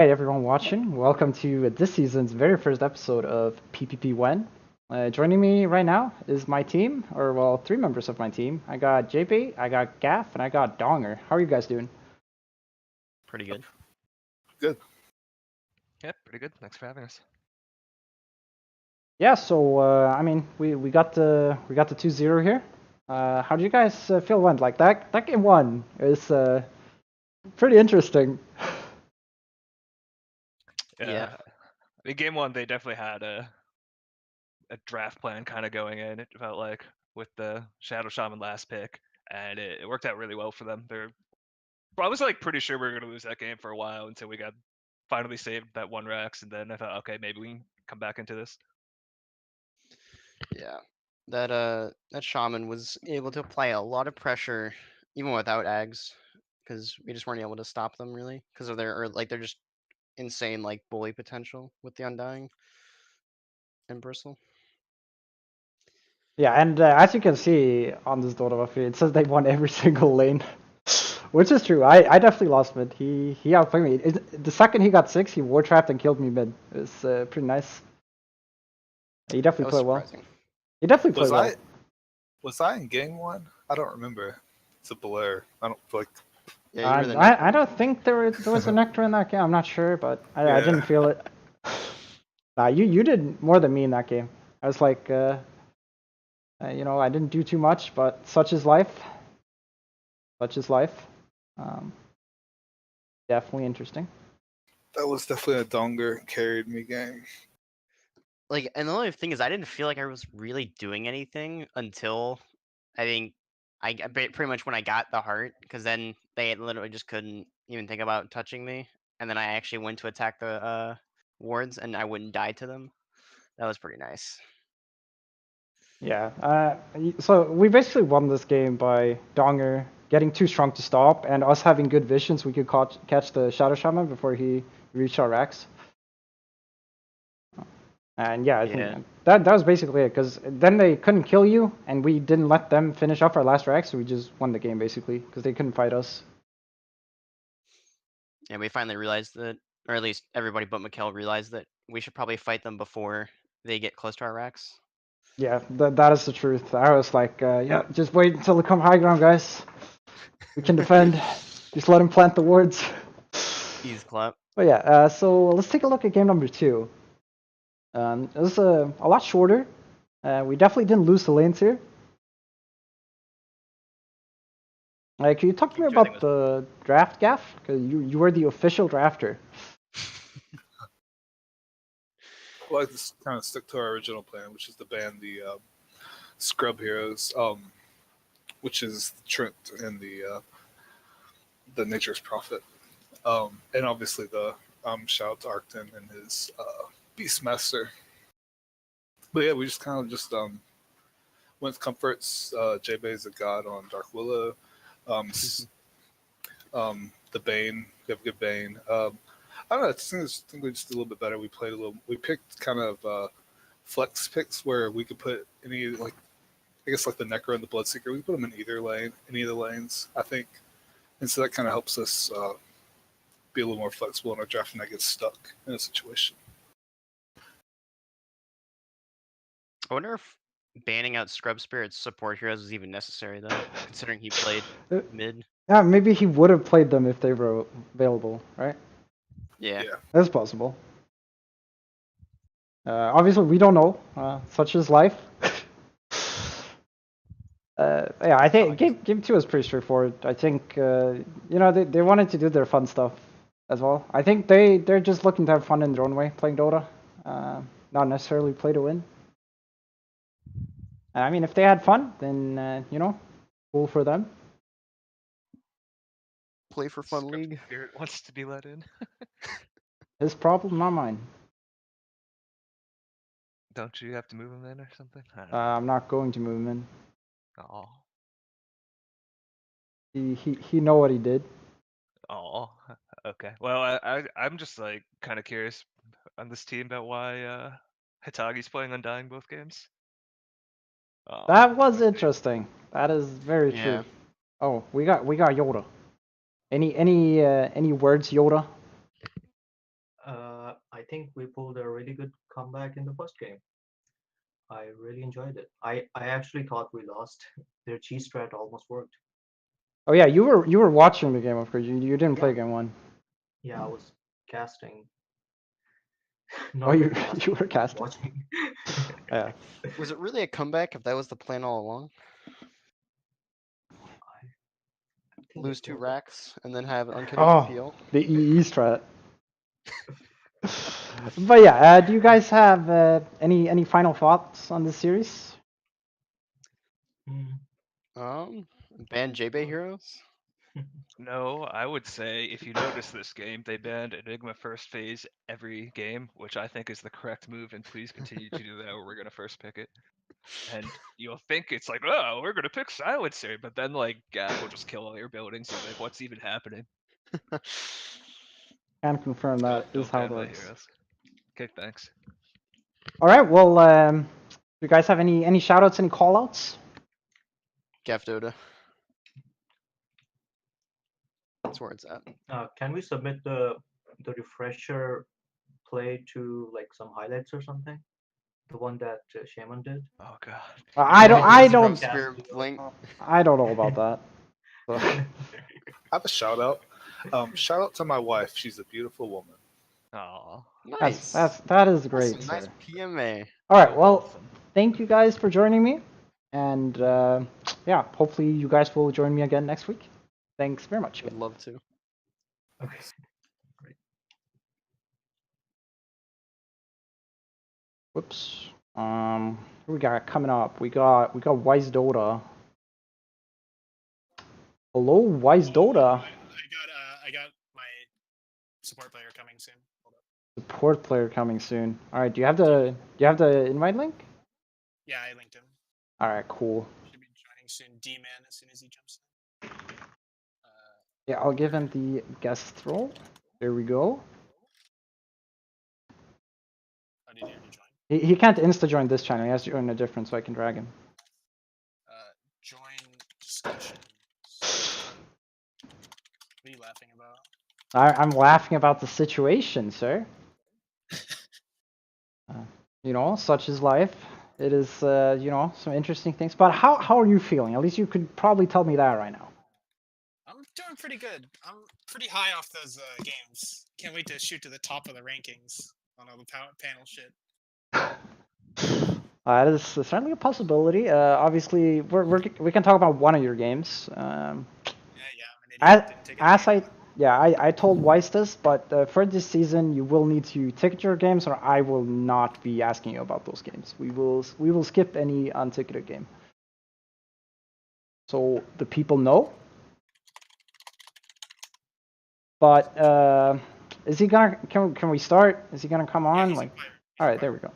Hey everyone watching, welcome to this season's very first episode of PPP When. Joining me right now is my team, or well, three members of my team. I got JP, I got Gaff, and I got Donger. How are you guys doing? Pretty good. Good. Yep, pretty good. Thanks for having us. Yeah, so I mean, we got the 2-0 here. How do you guys feel went? Like that game one is pretty interesting. Yeah. I mean, game one, they definitely had a draft plan kind of going in. It felt like with the Shadow Shaman last pick, and it worked out really well for them. I was like pretty sure we were going to lose that game for a while until we got finally saved that one Rex, and then I thought, okay, maybe we can come back into this. Yeah, that shaman was able to apply a lot of pressure even without Ags, because we just weren't able to stop them really because of their just insane bully potential with the Undying and Bristle. Yeah, and as you can see on this Dota feed, it says they won every single lane, which is true. I definitely lost mid. He outplayed me. The second he got 6, he war trapped and killed me mid. It was pretty nice. He That definitely was played well. surprising. He definitely Was played well. was I in game one? I don't remember. It's a blur. I don't feel like. Yeah, you were the I don't think there was a nectar in that game. I'm not sure, but I didn't Yeah. feel it. You did more than me in that game. I was like, I didn't do too much, but such is life. Such is life. Um, Definitely interesting. That was definitely a Donger carried me game. And the only thing is, I didn't feel like I was really doing anything until I think pretty much when I got the heart, because then they literally just couldn't even think about touching me, and then I actually went to attack the wards, and I wouldn't die to them. That was pretty nice. Yeah. So we basically won this game by Donger getting too strong to stop, and us having good visions. We could catch the Shadow Shaman before he reached our racks. And yeah, I think that was basically it. Because then they couldn't kill you, and we didn't let them finish off our last rack, so we just won the game basically because they couldn't fight us. And we finally realized that, or at least everybody but Mikkel realized that we should probably fight them before they get close to our racks. Yeah, that is the truth. I was like, yeah, just wait until they come high ground, guys. We can defend. Just let them plant the wards. Ease clap. But yeah, so let's take a look at game number 2. It was a lot shorter. We definitely didn't lose the lanes here. Can you talk to me about the draft, Gaff? Because you were the official drafter. Well, I just kind of stuck to our original plan, which is to ban the scrub heroes, which is Trent and the Nature's Prophet, and obviously the shout out to Arcton and his Beastmaster. But yeah, we just kind of just went with comforts. J-Bay is a god on Dark Willow. The Bane, we have a good Bane. I don't know. I think we just did a little bit better. We picked kind of flex picks where we could put any I guess like the Necro and the Bloodseeker. We can put them in any of the lanes. I think, and so that kind of helps us be a little more flexible in our draft and not get stuck in a situation. I wonder if banning out Scrub Spirit's support heroes is even necessary, though, considering he played mid. Yeah, maybe he would have played them if they were available, right? Yeah. That's possible. Obviously, we don't know. Such is life. Yeah, I think game 2 was pretty straightforward. I think they wanted to do their fun stuff as well. I think they're just looking to have fun in their own way playing Dota, not necessarily play to win. I mean, if they had fun, then cool for them. Play for fun league. Spirit wants to be let in. His problem, not mine. Don't you have to move him in or something? I'm not going to move him in. Oh. He know what he did. Oh. Okay. Well, I'm just like kind of curious on this team about why Hitagi's playing Undying both games. That was interesting. That is very true. Oh, we got Yoda. Any words, Yoda? I think we pulled a really good comeback in the first game. I really enjoyed it. I actually thought we lost. Their cheese strat almost worked. Oh yeah, you were watching the game, of course. You didn't play Yeah. game one. Yeah, I was casting. Oh, Not you really casting, you were just casting. watching. Yeah. Was it really a comeback if that was the plan all along? I think Lose it 2 was. racks and then have uncapped Oh, PL? the EE strat. But yeah, do you guys have any final thoughts on this series? Hmm. Ban JBay heroes? No, I would say if you notice this game, they banned Enigma first phase every game, which I think is the correct move, and please continue to do that or we're gonna first pick it. And you'll think it's like, oh, we're gonna pick Silencer, but then like Gap will just kill all your buildings. You'll be like, what's even happening? Can confirm that is Don't how it ban my works. heroes. Okay, thanks. All right. Well, do you guys have any shout outs, any call outs? Gaff Dota. That's where it's at. Can we submit the refresher play to like some highlights or something? The one that Shaman did. Oh god. I don't. I Just don't. broadcast Spirit it. Blink. I don't know about that. So, I have a shout out. Shout out to my wife. She's a beautiful woman. Aw. Nice. that is That's great, some sir. nice PMA. All right. So Well, wholesome. thank you guys for joining me, and yeah, hopefully you guys will join me again next week. Thanks very much. Would love to. Okay. Whoops. Who we got coming up? We got Wise Dota. Hello, Wise Dota. I got my support player coming soon. Hold up. Support player coming soon. All right. Do you have the invite link? Yeah, I linked him. All right. Cool. Should be joining soon. D-Man as soon as he jumps in. Yeah, I'll give him the guest role. There we go. Oh, did he already join? He can't insta join this channel. He has to join a different, so I can drag him. Join discussions. What are you laughing about? I'm laughing about the situation, sir. You know, such is life. It is, you know, some interesting things. But how are you feeling? At least you could probably tell me that right now. I'm doing pretty good. I'm pretty high off those games. Can't wait to shoot to the top of the rankings on all the panel shit. That is certainly a possibility. Obviously, we can talk about one of your games. Yeah, I'm an idiot. Didn't take it As again. I told Weiss this, but for this season, you will need to ticket your games, or I will not be asking you about those games. We will skip any unticketed game. So the people know. But is he gonna? Can we start? Is he gonna come Yeah, on? he's a Like, player. all right, there we go.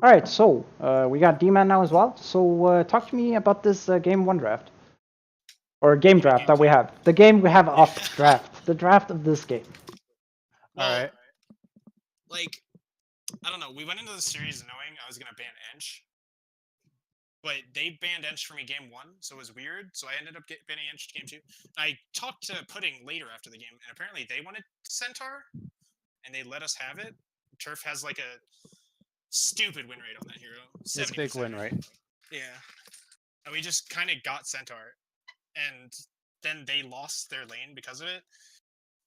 All right, so we got D-Man now as well. So talk to me about this game one draft. Or game draft that we have. The game we have up draft. The draft of this game. Well, All right. like, I don't know. We went into the series knowing I was gonna ban Ench, but they banned Ench for me game one, so it was weird. So I ended up banning Ench game two. I talked to Pudding later after the game, and apparently they wanted Centaur, and they let us have it. Turf has like a stupid win rate on that hero. It's a big 70%. win rate. Yeah, and we just kind of got Centaur, and then they lost their lane because of it.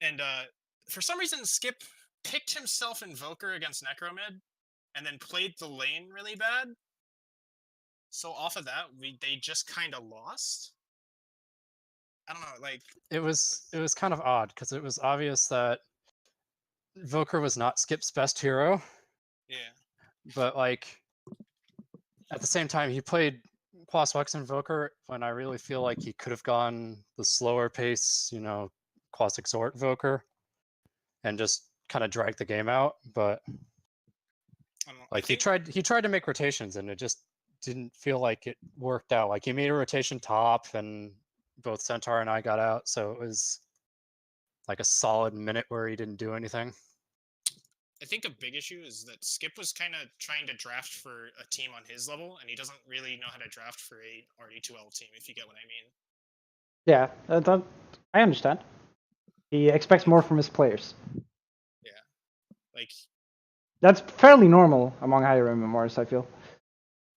And for some reason, Skip picked himself Invoker against Necromid, and then played the lane really bad. So off of that, they just kind of lost. I don't know, like It was kind of odd because it was obvious that Voker was not Skip's best hero, yeah, but like at the same time he played Quas Wex Invoker when I really feel like he could have gone the slower pace, you know, Quas Exhort Voker and just kind of dragged the game out. But I don't know. like he tried to make rotations and it just didn't feel like it worked out. Like he made a rotation top and both Centaur and I got out, so it was like a solid minute where he didn't do anything. I think a big issue is that Skip was kind of trying to draft for a team on his level, and he doesn't really know how to draft for a RD2L team, if you get what I mean. Yeah, I understand. He expects more from his players. Yeah. Like, That's fairly normal among higher MMRs, I feel.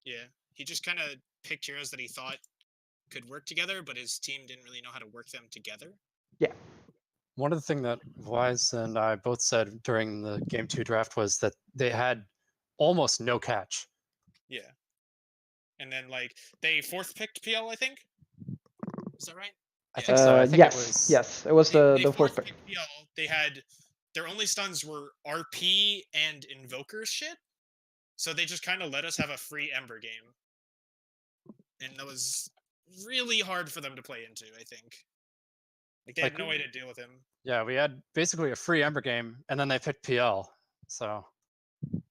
yeah, he just kind of picked heroes that he thought could work together, but his team didn't really know how to work them together. Yeah. One of the things that Wise and I both said during the Game 2 draft was that they had almost no catch. Yeah. And then, like, they fourth picked PL, I think. Is that right? I think so. I think yes, it was. yes, it was They the fourth pick. picked PL. They had their only stuns were RP and Invoker shit. So they just kind of let us have a free Ember game. And that was really hard for them to play into, I think. Like, they had no way to deal with him. Yeah, we had basically a free Ember game, and then they picked PL. So It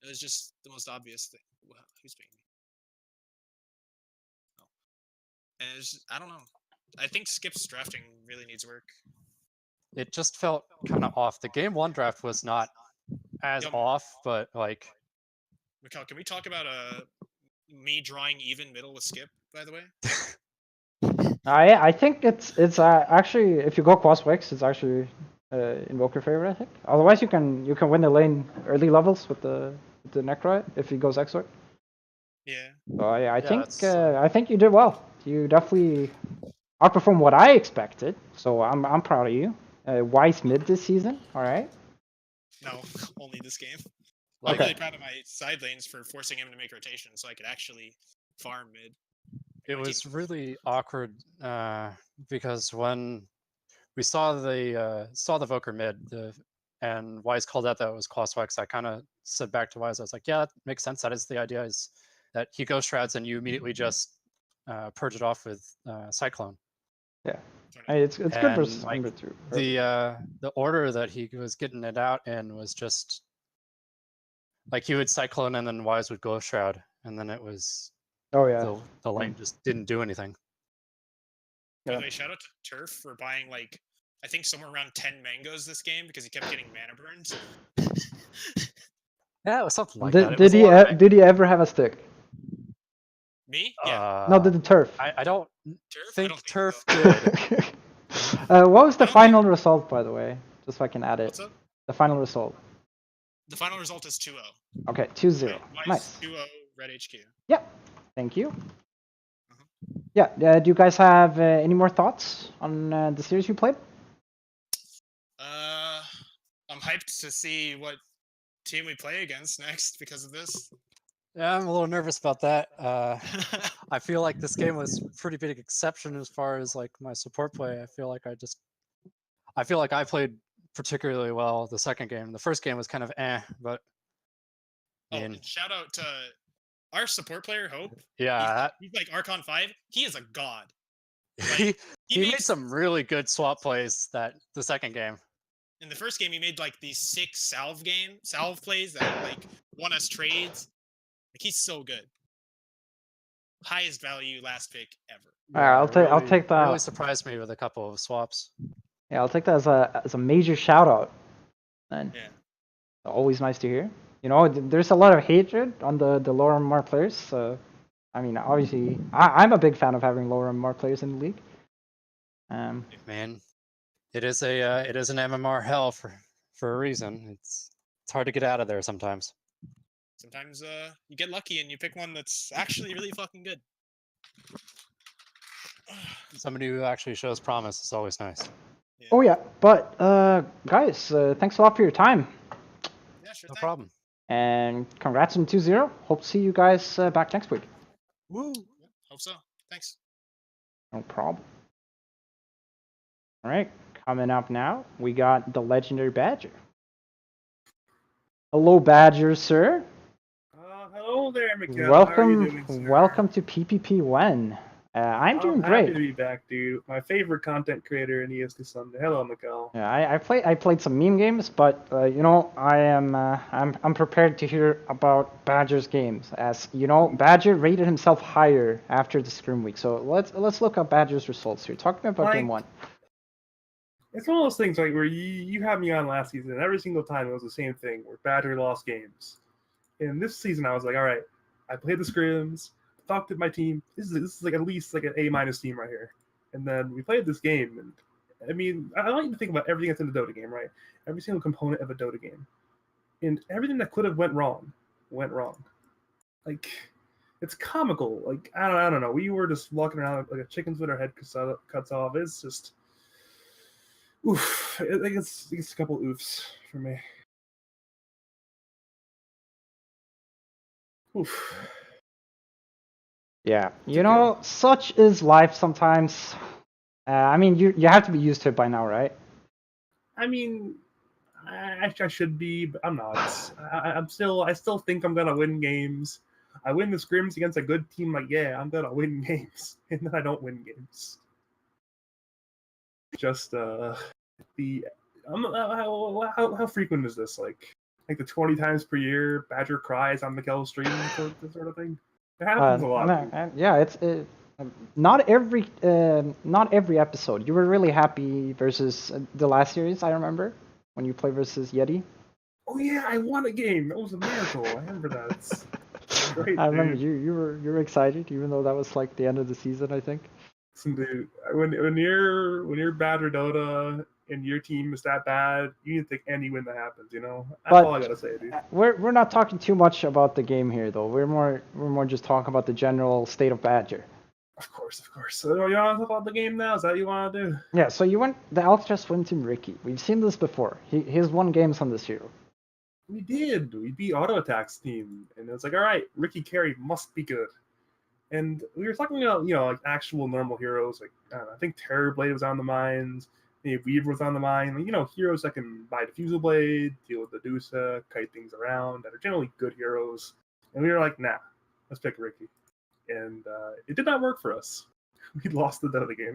was just the most obvious thing. Wow, who's picking me? Oh. And it was, I don't know. I think Skip's drafting really needs work. it just felt kind of off. The Game 1 draft was not as Yum. off, but like Mikhail, can we talk about me drawing even middle with Skip, by the way? I think it's actually, if you go cross Wix, it's actually Invoker favorite, I think. Otherwise, you can win the lane early levels with the Necroid if he goes Exort. Yeah. So I think that's, I think you did well. You definitely outperformed what I expected. So I'm proud of you. Wise mid this season. All right. No, only this game. like I'm really proud of my side lanes for forcing him to make rotation so I could actually farm mid. it My was team- really awkward because when we saw the Voker mid, and Wise called out that it was Crosswex, I kind of said back to Wise, I was like, yeah, that makes sense. That is the idea, is that he Ghost Shrouds and you immediately just purge it off with Cyclone. Yeah. It's good versus like, Ember too. The order that he was getting it out in was just like he would Cyclone and then Wise would Ghost Shroud, and then it was Oh yeah. the lane just didn't do anything. By Yeah. the way, shout out to Turf for buying like I think somewhere around 10 mangoes this game because he kept getting mana burns. Yeah, it was something like did, that. It did was a he lot of did he ever have a stick? Me? Yeah. No, did the turf. I don't Turf? I think don't Turf so. did. What was the I don't final result, by the way? Just so I can add it. What's up? The final result. The final result is 2-0. Okay, 2-0. Wise Nice. 2-0 Red HQ. Yeah. Thank you. Yeah. Do you guys have any more thoughts on the series you played? I'm hyped to see what team we play against next because of this. Yeah, I'm a little nervous about that. I feel like this game was a pretty big exception as far as like my support play. I feel like I played particularly well the second game. The first game was kind of but and shout out to our support player Hope. yeah, he's like Archon 5. He is a god. he He made some really good swap plays the second game. In the first game, he made like these 6 salve plays that like won us trades. Like he's so good. Highest value last pick ever. Alright, I'll take that. Really surprised me with a couple of swaps. Yeah, I'll take that as a major shout out. And Yeah. always nice to hear. You know, there's a lot of hatred on the lower MMR players. So, I mean, obviously, I'm a big fan of having lower MMR players in the league. Man, it is an MMR hell for a reason. It's hard to get out of there sometimes. Sometimes you get lucky and you pick one that's actually really fucking good. Somebody who actually shows promise is always nice. Yeah. Oh yeah, but guys, thanks a lot for your time. Yeah, sure No thing. problem. And congrats on 2-0. Hope to see you guys back next week. Woo! Yeah, hope so. Thanks. No problem. All right, coming up now, we got the legendary Badger. Hello, Badger, sir. Hello there, Mikhail. How are you doing, sir? Welcome to PPP When. I'm doing happy great. to be back, dude. My favorite content creator in EST Sunday. Hello, Mikhail. Yeah, I played some meme games, but you know, I'm prepared to hear about Badger's games. As you know, Badger rated himself higher after the scrim week. So let's look at Badger's results here. Talk to me about game 1. It's one of those things like where you had me on last season, and every single time it was the same thing where Badger lost games. And this season I was like, all right, I played the scrims, talked to my team. This is like at least like an A- team right here. And then we played this game, and I mean, I want you to think about everything that's in the Dota game, right? Every single component of a Dota game, and everything that could have went wrong. Like, it's comical. Like, I don't know. We were just walking around like a chicken's with our head cuts off. It's just, oof. I think it's a couple oofs for me. Oof. Yeah, you know, such is life sometimes. I mean, you have to be used to it by now, right? I mean, I should be, but I'm not. I still think I'm gonna win games. I win the scrims against a good team. Like, yeah, I'm gonna win games, and then I don't win games. Just how frequent is this? Like the 20 times per year Badger cries on Mikkel's stream, sort of thing. It happens a lot. Yeah, not every episode. You were really happy versus the last series. I remember when you played versus Yeti. Oh yeah, I won a game. That was a miracle. I remember that. It's great. I remember dude. you were excited, even though that was like the end of the season, I think. Listen, dude, when you're Badger Dota and your team is that bad, you need to take any win that happens. You know, that's all I gotta say, dude. We're not talking too much about the game here, though. We're more just talking about the general state of Badger. Of course. So you want to talk about the game now? Is that what you want to do? Yeah. So you went the Alcatraz win team Ricky. We've seen this before. He's won games on this hero. We did. We beat Auto Attack's team, and it was like, all right, Ricky Carey must be good. And we were talking about, like actual normal heroes. Like, I think Terrorblade was on the mines. Maybe Weaver was on the mine. Heroes that can buy Diffusal Blade, deal with the Medusa, kite things around, that are generally good heroes. And we were like, nah, let's pick Ricky. And it did not work for us. We lost the Dota game.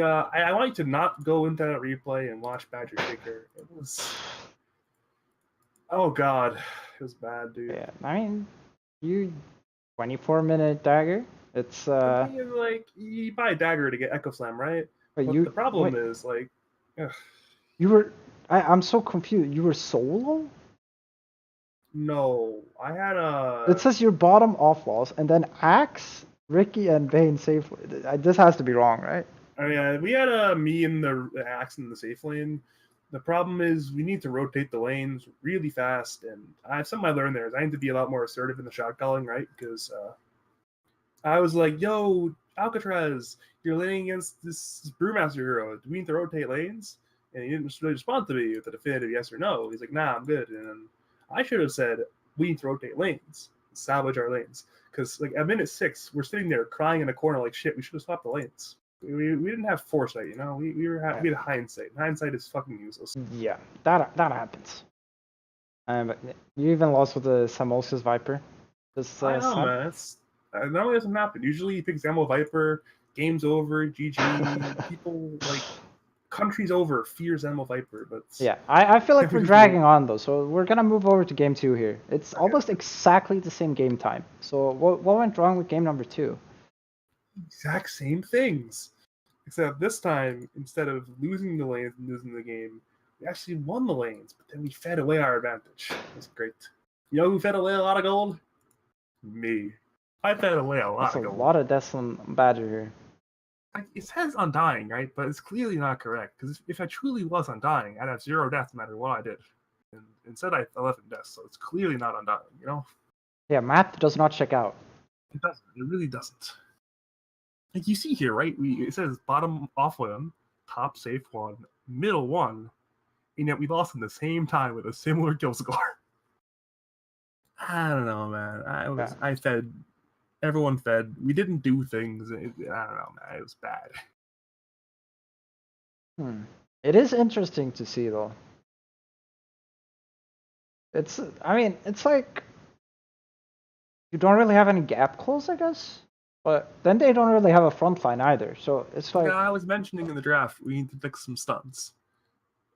I want you to not go into that replay and watch Badger Shaker. It was... Oh, God. It was bad, dude. Yeah, I mean, 24-minute dagger. It's like, you buy a dagger to get Echo Slam, right? But the problem is, like, ugh. I'm so confused. You were solo? No, I had a... It says your bottom off walls, and then Axe, Ricky, and Bane safely. This has to be wrong, right? I mean, we had me and the Axe in the safe lane. The problem is we need to rotate the lanes really fast, and something I learned there is I need to be a lot more assertive in the shot calling, right? Because I was like, yo, Alcatraz, you're laning against this Brewmaster hero. Do we need to rotate lanes? And he didn't really respond to me with a definitive yes or no. He's like, nah, I'm good. And I should have said, we need to rotate lanes, salvage our lanes. Because like at minute 6, we're sitting there crying in a corner like shit. We should have swapped the lanes. We didn't have foresight, we had hindsight. Hindsight is fucking useless. Yeah, that happens. But you even lost with the Samosis Viper. I know, man. That only doesn't happen. Usually you pick Zamo Viper, game's over, GG. People, like, countries over, fear Zamo Viper. But yeah, I feel like we're dragging on, though, so we're going to move over to game 2 here. It's almost exactly the same game time. So what went wrong with game number 2? Exact same things. Except this time, instead of losing the lanes and losing the game, we actually won the lanes, but then we fed away our advantage. It was great. You know who fed away a lot of gold? Me. I fed away a lot of gold. A lot of deaths on Badger here. It says Undying, right? But it's clearly not correct, because if I truly was Undying, I'd have 0 deaths no matter what I did. And instead, I have 11 deaths, so it's clearly not Undying, Yeah, math does not check out. It doesn't. It really doesn't. Like you see here, right? It says bottom off 1, top safe 1, middle 1, and yet we lost in the same time with a similar kill score. I don't know, man. I fed. Everyone fed. We didn't do things. I don't know, man. It was bad. It is interesting to see, though. It's like you don't really have any gap close, I guess. But then they don't really have a front line either, so it's like... Yeah, I was mentioning in the draft, we need to pick some stuns.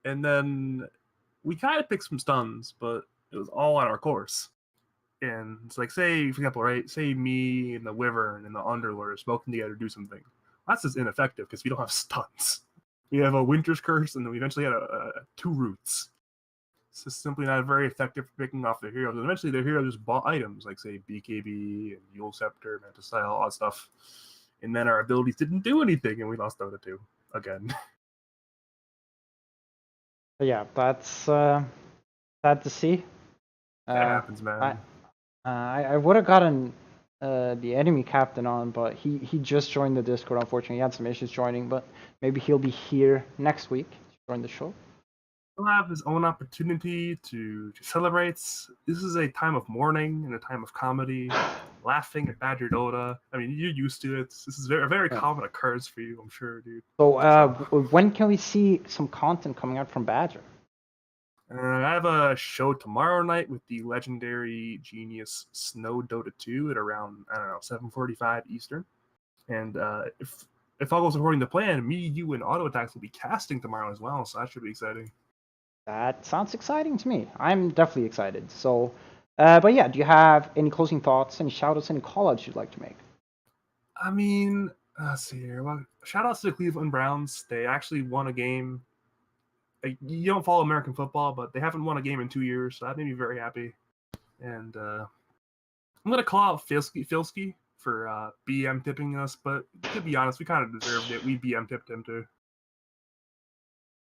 And then we kind of picked some stuns, but it was all on our course. And it's like, say, for example, right, say me and the Wyvern and the Underlord are smoking together to do something. That's just ineffective because we don't have stuns. We have a Winter's Curse, and then we eventually had 2 Roots. It's just simply not very effective for picking off their heroes. And eventually their heroes just bought items, like, say, BKB and Yule Scepter, Mantis Style, all that stuff. and then our abilities didn't do anything, and we lost Dota 2 again. Yeah, that's sad to see. That happens, man. I would have gotten the enemy captain on, but he just joined the Discord. Unfortunately, he had some issues joining, but maybe he'll be here next week to join the show. He'll have his own opportunity to celebrate. This is a time of mourning and a time of comedy, laughing at Badger Dota. I mean, you're used to it. This is a very common occurrence for you, I'm sure, dude. So, when can we see some content coming out from Badger? I have a show tomorrow night with the legendary genius Snow Dota 2 at around, I don't know, 7:45 Eastern. And if all goes according to plan, me, you, and Auto Attacks will be casting tomorrow as well, so that should be exciting. That sounds exciting to me. I'm definitely excited. So, but yeah, do you have any closing thoughts, any shout-outs, any call-outs you'd like to make? I mean, let's see here. Well, shout outs to the Cleveland Browns. They actually won a game. You don't follow American football, but they haven't won a game in 2 years, so that made me very happy. And I'm going to call out Filski for BM tipping us, but to be honest, we kind of deserved it. We BM tipped him too.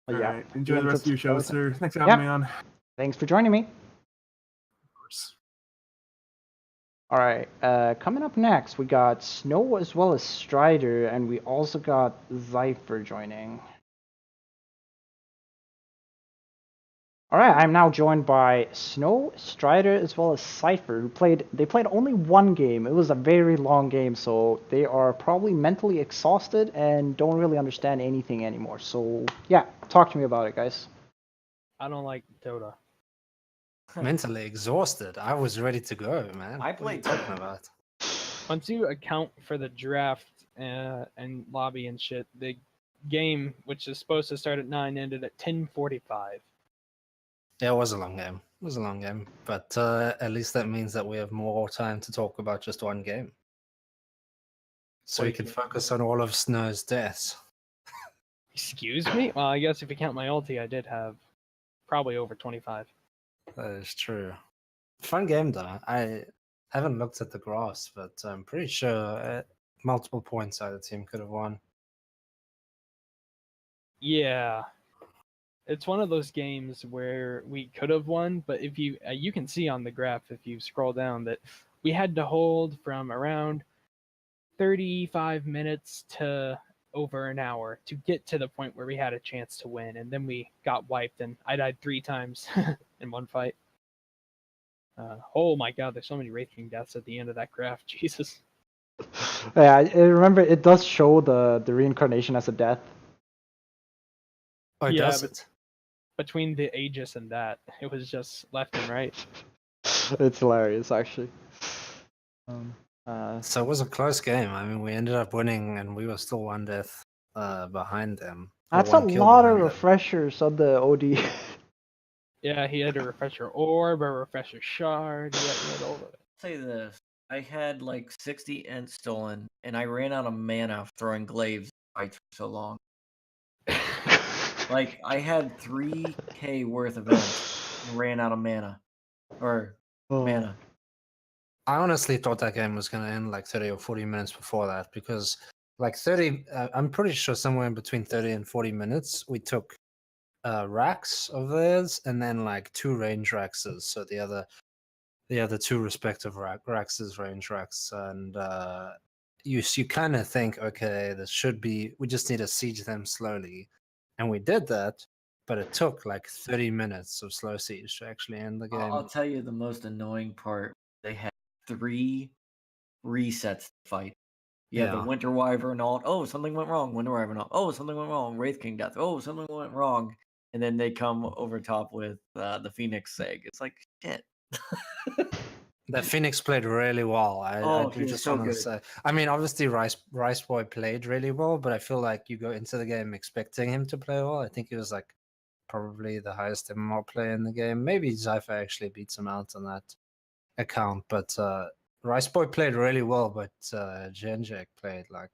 Yeah. Right. Enjoy the rest of your show, sir. Thanks for Yeah. having me on. Thanks for joining me. Of course. All right, coming up next, we got Snow as well as Strider, and we also got Zypher joining. All right, I'm now joined by Snow, Strider, as well as Cypher, who played only one game. It was a very long game, so they are probably mentally exhausted and don't really understand anything anymore. So, yeah, talk to me about it, guys. I don't like Dota. Mentally exhausted. I was ready to go, man. I What are you played talking about? Once you account for the draft and lobby and shit, the game, which is supposed to start at 9, ended at 10:45. Yeah, it was a long game. It was a long game, but at least that means that we have more time to talk about just one game. So we can focus on all of Snow's deaths. Excuse me? Well, I guess if you count my ulti, I did have probably over 25. That is true. Fun game though. I haven't looked at the graphs, but I'm pretty sure at multiple points either team could have won. Yeah. It's one of those games where we could have won, but if you you can see on the graph if you scroll down that we had to hold from around 35 minutes to over an hour to get to the point where we had a chance to win, and then we got wiped, and I died 3 times in one fight. Oh my god, there's so many Wraith King deaths at the end of that graph. Jesus. Yeah, I remember it does show the reincarnation as a death. Oh, Yeah, does but- it? Between the Aegis and that, it was just left and right. It's hilarious, actually. So it was a close game. I mean, we ended up winning, and we were still one death behind them. or That's a one kill lot of behind them. refreshers on the OD. Yeah, he had a refresher orb, a refresher shard, he had all of it. Say this. I had like 60 ent stolen, and I ran out of mana throwing glaives fights for so long. Like, I had 3k worth of ents and ran out of mana. Or mana. I honestly thought that game was going to end like 30 or 40 minutes before that because, like, 30, I'm pretty sure somewhere in between 30 and 40 minutes, we took racks of theirs and then like 2 range raxes. So the other 2 respective raxes, range racks. And you kind of think, okay, this should be, we just need to siege them slowly. And we did that, but it took like 30 minutes of slow siege to actually end the game. I'll tell you the most annoying part. They had 3 resets to fight. You have the Yeah. Winter Wyvern alt. Oh, something went wrong. Winter Wyvern alt. Oh, something went wrong. Wraith King death. Oh, something went wrong. And then they come over top with the Phoenix Seg. It's like, shit. That Phoenix played really well. I Oh, do he was just so want to good. say. I mean, obviously, Rice Boy played really well, but I feel like you go into the game expecting him to play well. I think he was like probably the highest MMR player in the game. Maybe Zypher actually beats him out on that account, but Rice Boy played really well, but Genjek played like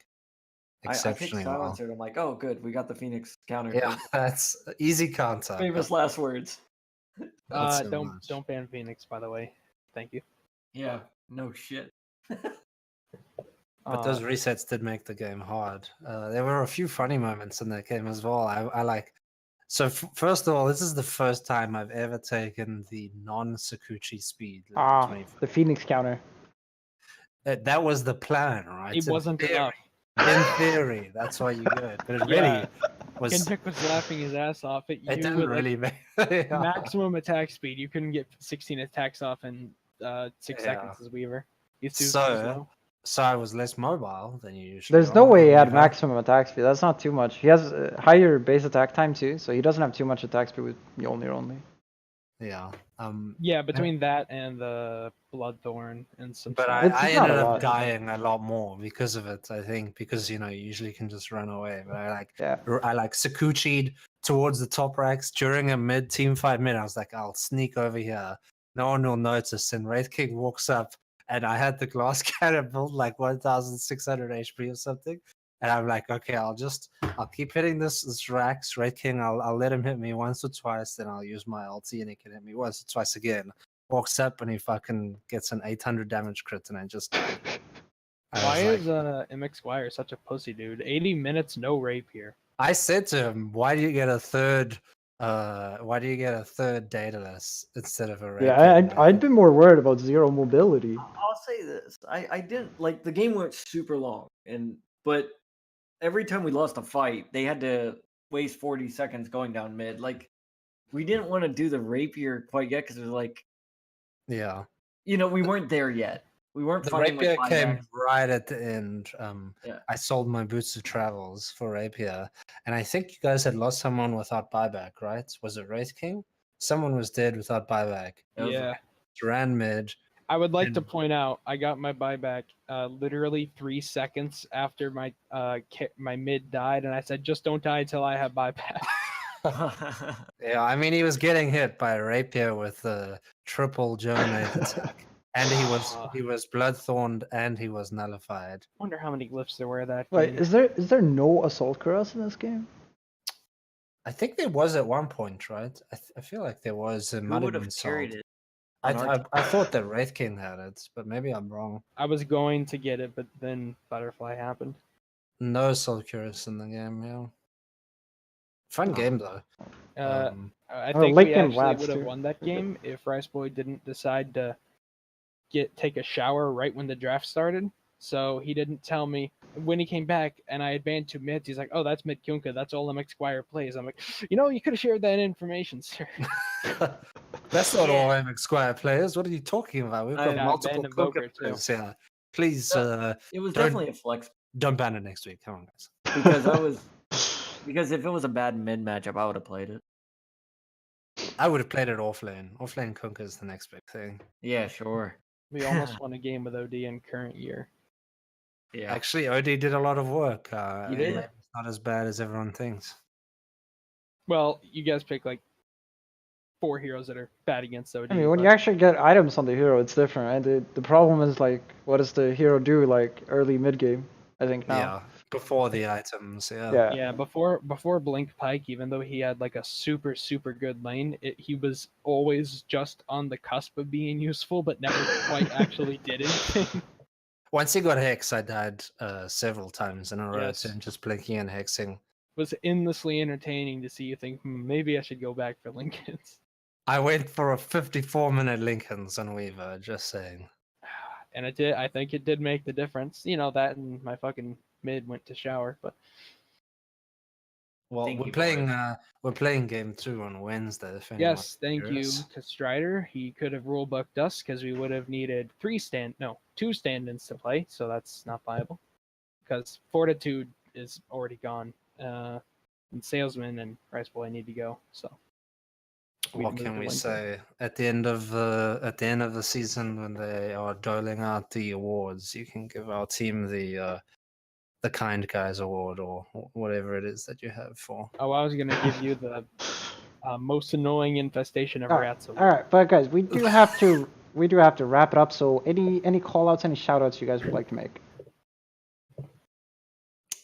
I picked exceptionally well. Silencer and I'm like, oh, good. We got the Phoenix counter. Yeah, that's easy counter. Famous last words. Not so Don't much. don't ban Phoenix, by the way. Thank you. Yeah, no shit. But those resets did make the game hard. There were a few funny moments in that game as well. I like. So first of all, this is the first time I've ever taken the non-Sakuchi speed. level 25. The Phoenix counter. That was the plan, right? It wasn't enough. In theory, that's why you go it. But it Yeah. really was. Kentek was laughing his ass off at you. It didn't with, like, really make maximum attack speed. You couldn't get 16 attacks off in 6 seconds as Weaver. He's too slow. So I was less mobile than you usually. There's no are. way he had Weaver. maximum attack speed. That's not too much. He has higher base attack time too, so he doesn't have too much attack speed with Mjolnir only. Yeah. Yeah, between that and the Bloodthorn and some. But stuff. I It's not ended a up lot. dying a lot more because of it. I think because you usually can just run away. But Yeah. I like Sakuchi'd towards the top racks during a mid team fight mid. I was like, I'll sneak over here. No one will notice. And Wraith King walks up, and I had the glass cannon built like 1,600 HP or something. And I'm like, okay, I'll keep hitting this racks. Wraith King, I'll let him hit me once or twice, then I'll use my ulti and he can hit me once or twice again. Walks up and he fucking gets an 800 damage crit and I just died. Why is MX Squire such a pussy, dude? 80 minutes, no rape here. I said to him, why do you get a third Daedalus instead of a rape? Yeah, I'd been more worried about zero mobility. I'll say this: I didn't like the game went super long, but every time we lost a fight, they had to waste 40 seconds going down mid. Like we didn't want to do the rapier quite yet because it was like, yeah, we weren't there yet. We weren't. The fighting rapier with came Vivax. right at the end. Yeah. I sold my boots of travels for rapier, and I think you guys had lost someone without buyback, right? Was it Wraith King? Someone was dead without buyback. Yeah. Ran mid. I would like to point out, I got my buyback literally 3 seconds after my my mid died, and I said, just don't die until I have buyback. Yeah, I mean, he was getting hit by a rapier with a triple Jonate attack. And he was bloodthorned and he was nullified. Wonder how many glyphs there were that Wait, game. is there no assault cuirass in this game? I think there was at one point, right? I feel like there was. Who would have carried it? I thought that Wraith King had it, but maybe I'm wrong. I was going to get it, but then Butterfly happened. No assault cuirass in the game, yeah. Fun game though. I think we Lincoln actually Labs, would have too. won that game if Rice Boy didn't decide to take a shower right when the draft started. So he didn't tell me when he came back and I had banned 2 mids. He's like, "Oh, that's mid Kunka. That's all MX Squire plays." I'm like, you could have shared that information, sir. That's not all MX Squire players. What are you talking about? We've got Yeah, multiple Ben and Boker, Kunka too. players. Yeah. Please, It was don't- definitely a flex don't ban it next week. Come on, guys. because if it was a bad mid matchup, I would have played it. I would have played it offlane. Offlane Kunka is the next big thing. Yeah, sure. We almost won a game with OD in current year. Yeah. Actually, OD did a lot of work. He did? Maybe it's not as bad as everyone thinks. Well, you guys pick like 4 heroes that are bad against OD. I mean, when but you actually get items on the hero, it's different, right? The problem is like, what does the hero do like early mid game? I think now. Yeah, before the items. Yeah. Yeah. yeah, before Blink Pike, even though he had like a super good lane, he was always just on the cusp of being useful, but never quite actually did anything. Once he got Hex, I died several times in a row Yes. to him just blinking and hexing. Was endlessly entertaining to see you think, maybe I should go back for Lincolns. I went for a 54-minute Lincolns on Weaver, just saying. And it did. I think it did make the difference. That and my fucking mid went to shower, but Well, Thank we're you, playing boys. we're playing game 2 on Wednesday. If yes, anyone's thank you curious. to Strider. He could have rule booked us because we would have needed 2 stand-ins to play, so that's not viable. Because Fortitude is already gone, and Salesman and Rice Boy need to go. So What can we say at the end of the season when they are doling out the awards? You can give our team the Kind Guys Award or whatever it is that you have for. Oh, I was gonna give you the most annoying infestation of rats. All right, but guys, we do have to wrap it up. So any call outs, any shout outs you guys would like to make?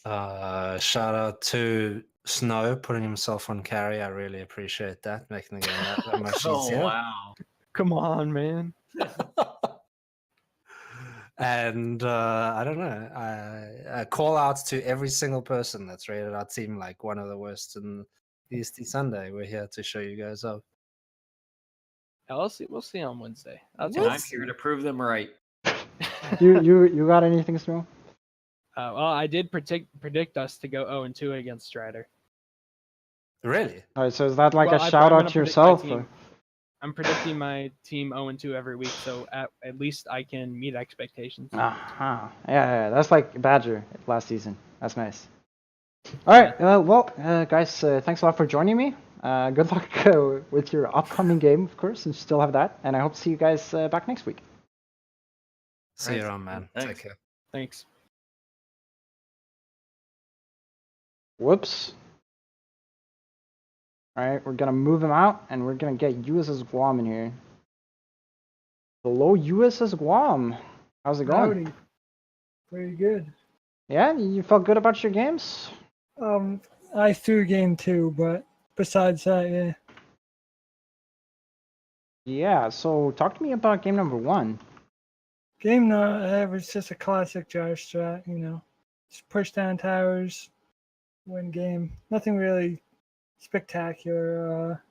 Shout out to Snow putting himself on carry. I really appreciate that, making the game that much Oh easier. wow. Come on, man. And I don't know. Call outs to every single person that's rated our team like one of the worst in EST Sunday. We're here to show you guys up. Yeah, we'll see on Wednesday. That's And all. I'm here to prove them right. You got anything, Smo? Well, I did predict us to go 0-2 against Strider. Really? All right, so is that like Well, a I'm shout gonna out to predict my yourself? team. I'm predicting my team 0-2 every week, so at least I can meet expectations. Yeah, that's like Badger last season. That's nice. All right, well, guys, thanks a lot for joining me. Good luck with your upcoming game, of course, and still have that. And I hope to see you guys back next week. See you around, man. Thanks. Take care. Thanks. Whoops. All right, we're gonna move him out, and we're gonna get USS Guam in here. Hello, USS Guam. How's it going? Howdy. Pretty good. Yeah, you felt good about your games? I threw game 2, but besides that, yeah. Yeah, so talk to me about game number 1. Game no, it was just a classic drive strat, Just push down towers, win game. Nothing really spectacular.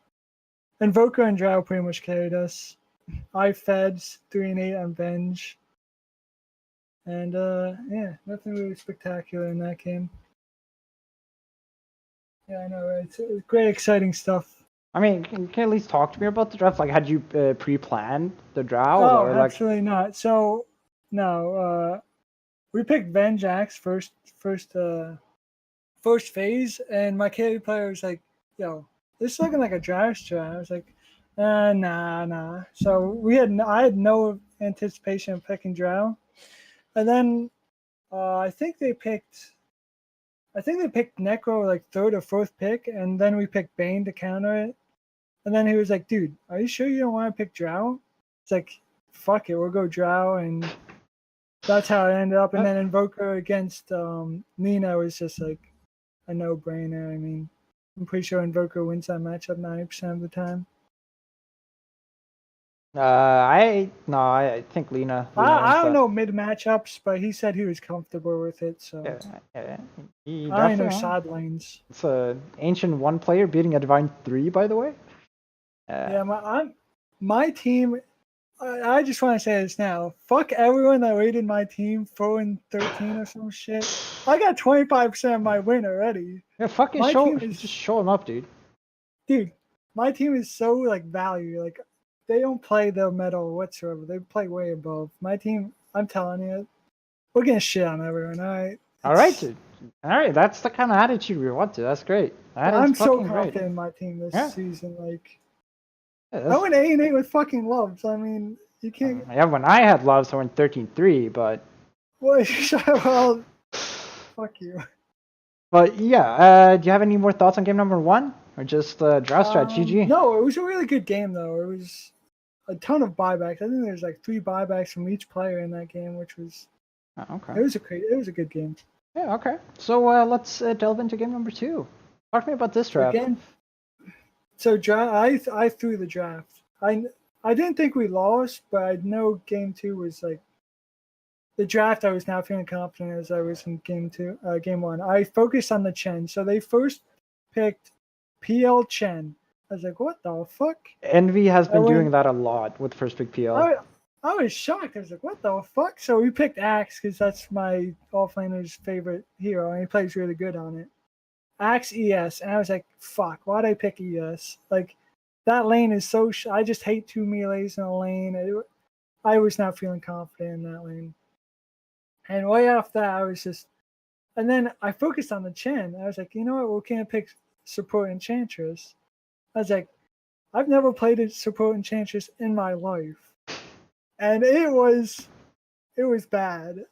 Invoker and Drow pretty much carried us. I feds 3 and 8 on Venge. And yeah, nothing really spectacular in that game. Yeah, I know, right? It's great, exciting stuff. I mean, can you at least talk to me about the draft? Like, had you pre-planned the draft? Oh, or like... absolutely not. So, no, we picked Venge Axe first phase, and my carry player was like, "Yo, this is looking like a draft strat." I was like, nah. So I had no anticipation of picking Drow, and then I think they picked Necro like 3rd or 4th pick, and then we picked Bane to counter it. And then he was like, "Dude, are you sure you don't want to pick Drow?" It's like, "Fuck it, we'll go Drow," and that's how it ended up. And then Invoker against Nina was just like a no-brainer. I mean, I'm pretty sure Invoker wins that matchup 90% of the time. I think Lena I wins don't that. know mid matchups, but he said he was comfortable with it. So Yeah. He I know definitely- side lanes. It's a ancient 1 player beating a divine 3, by the way. Yeah, my team. I just want to say this now. Fuck everyone that rated my team 4-13 or some shit. I got 25% of my win already. Yeah, fucking My team just show him up, dude. Dude, my team is so like value. Like they don't play the metal whatsoever. They play way above. My team, I'm telling you, we're getting shit on everyone. All right. All right, dude. All right, that's the kind of attitude we want to. That's great. I'm so fucking confident great. in my team this Yeah. season. Like Yeah, I went 8-8 with fucking loves. I mean, you can't. yeah, when I had loves, I went 13-3, but Well, fuck you. But yeah, do you have any more thoughts on game number 1, or just draft strat? GG. No, it was a really good game though. It was a ton of buybacks. I think there's like 3 buybacks from each player in that game, which was okay. It was a good game. Yeah, okay. So let's delve into game number 2. Talk to me about this draft. Again, so I threw the draft. I didn't think we lost, but I know game 2 was like the draft. I was now feeling confident as I was in game 1. I focused on the Chen. So they first picked PL Chen. I was like, what the fuck? Envy has been doing that a lot with first pick PL. I was shocked. I was like, what the fuck? So we picked Axe because that's my offlaner's favorite hero, and he plays really good on it. Axe ES, and I was like, fuck, why'd I pick ES? Like, that lane is so... I just hate 2 melees in a lane. I was not feeling confident in that lane. And way after that, I was just... And then I focused on the Chen. I was like, you know what? We can't pick support Enchantress. I was like, I've never played a support Enchantress in my life. And it was bad.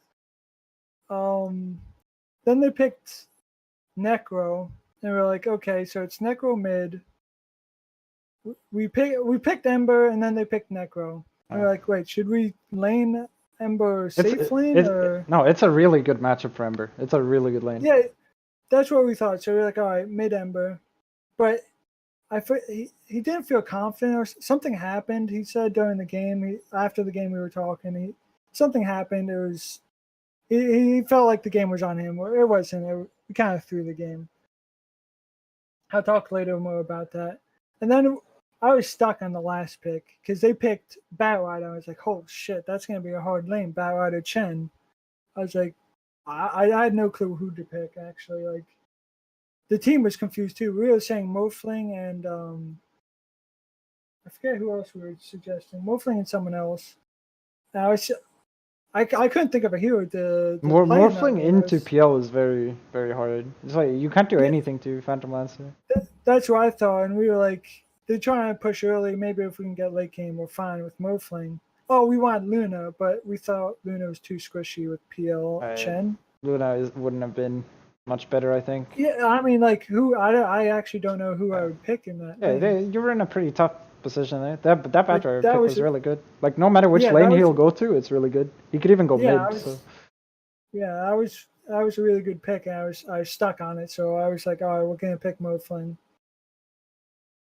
Then they picked Necro, and we're like, okay, so it's Necro mid. We picked Ember, and then they picked Necro. And we're like, wait, should we lane Ember safe lane or? No, it's a really good matchup for Ember. It's a really good lane. Yeah, that's what we thought. So we're like, all right, mid Ember, but he didn't feel confident, or something happened. He said during the game, after the game we were talking, something happened. It was he felt like the game was on him. It wasn't. We kind of threw the game. I'll talk later more about that. And then I was stuck on the last pick because they picked Batrider. I was like, oh shit, that's gonna be a hard lane. Batrider Chen. I was like, I had no clue who to pick actually. Like the team was confused too. We were saying Mofling and I forget who else we were suggesting. Mofling and someone else. And I couldn't think of a hero to play in that Morphling lane. into PL is very, very hard. It's like you can't do anything to Phantom Lancer. That's what I thought, and we were like, they're trying to push early. Maybe if we can get late game, we're fine with Mofling. Oh, we want Luna, but we thought Luna was too squishy with PL Chen. Luna wouldn't have been much better, I think. Yeah, I mean, like who? I actually don't know who I would pick in that. Yeah, you were in a pretty tough position there. That Batrider that pick was was really good. Like no matter which Yeah, lane that he'll was- go to, it's really good. He could even go Yeah, mid. So that was a really good pick. And I was stuck on it, so I was like, all right, we're gonna pick Mofling.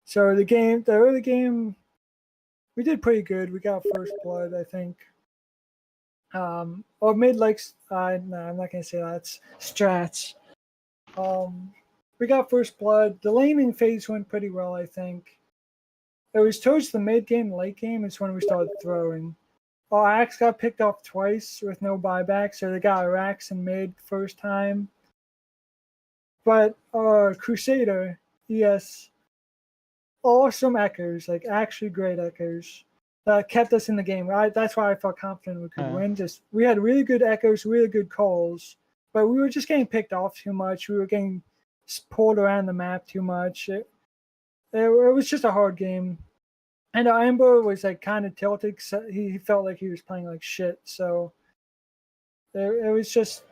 So the early game, we did pretty good. We got first blood, I think. Or mid no, I'm not gonna say that. It's strats. We got first blood. The laning phase went pretty well, I think. It was towards the mid game, late game is when we started throwing. Axe got picked off twice with no buyback, so they got Axe in mid first time. But Crusader, yes, awesome echoes, like actually great echoes that kept us in the game. That's why I felt confident we could win. Just we had really good echoes, really good calls, but we were just getting picked off too much. We were getting pulled around the map too much. It was just a hard game. And Amber was like kind of tilted. He felt like he was playing like shit. So it was just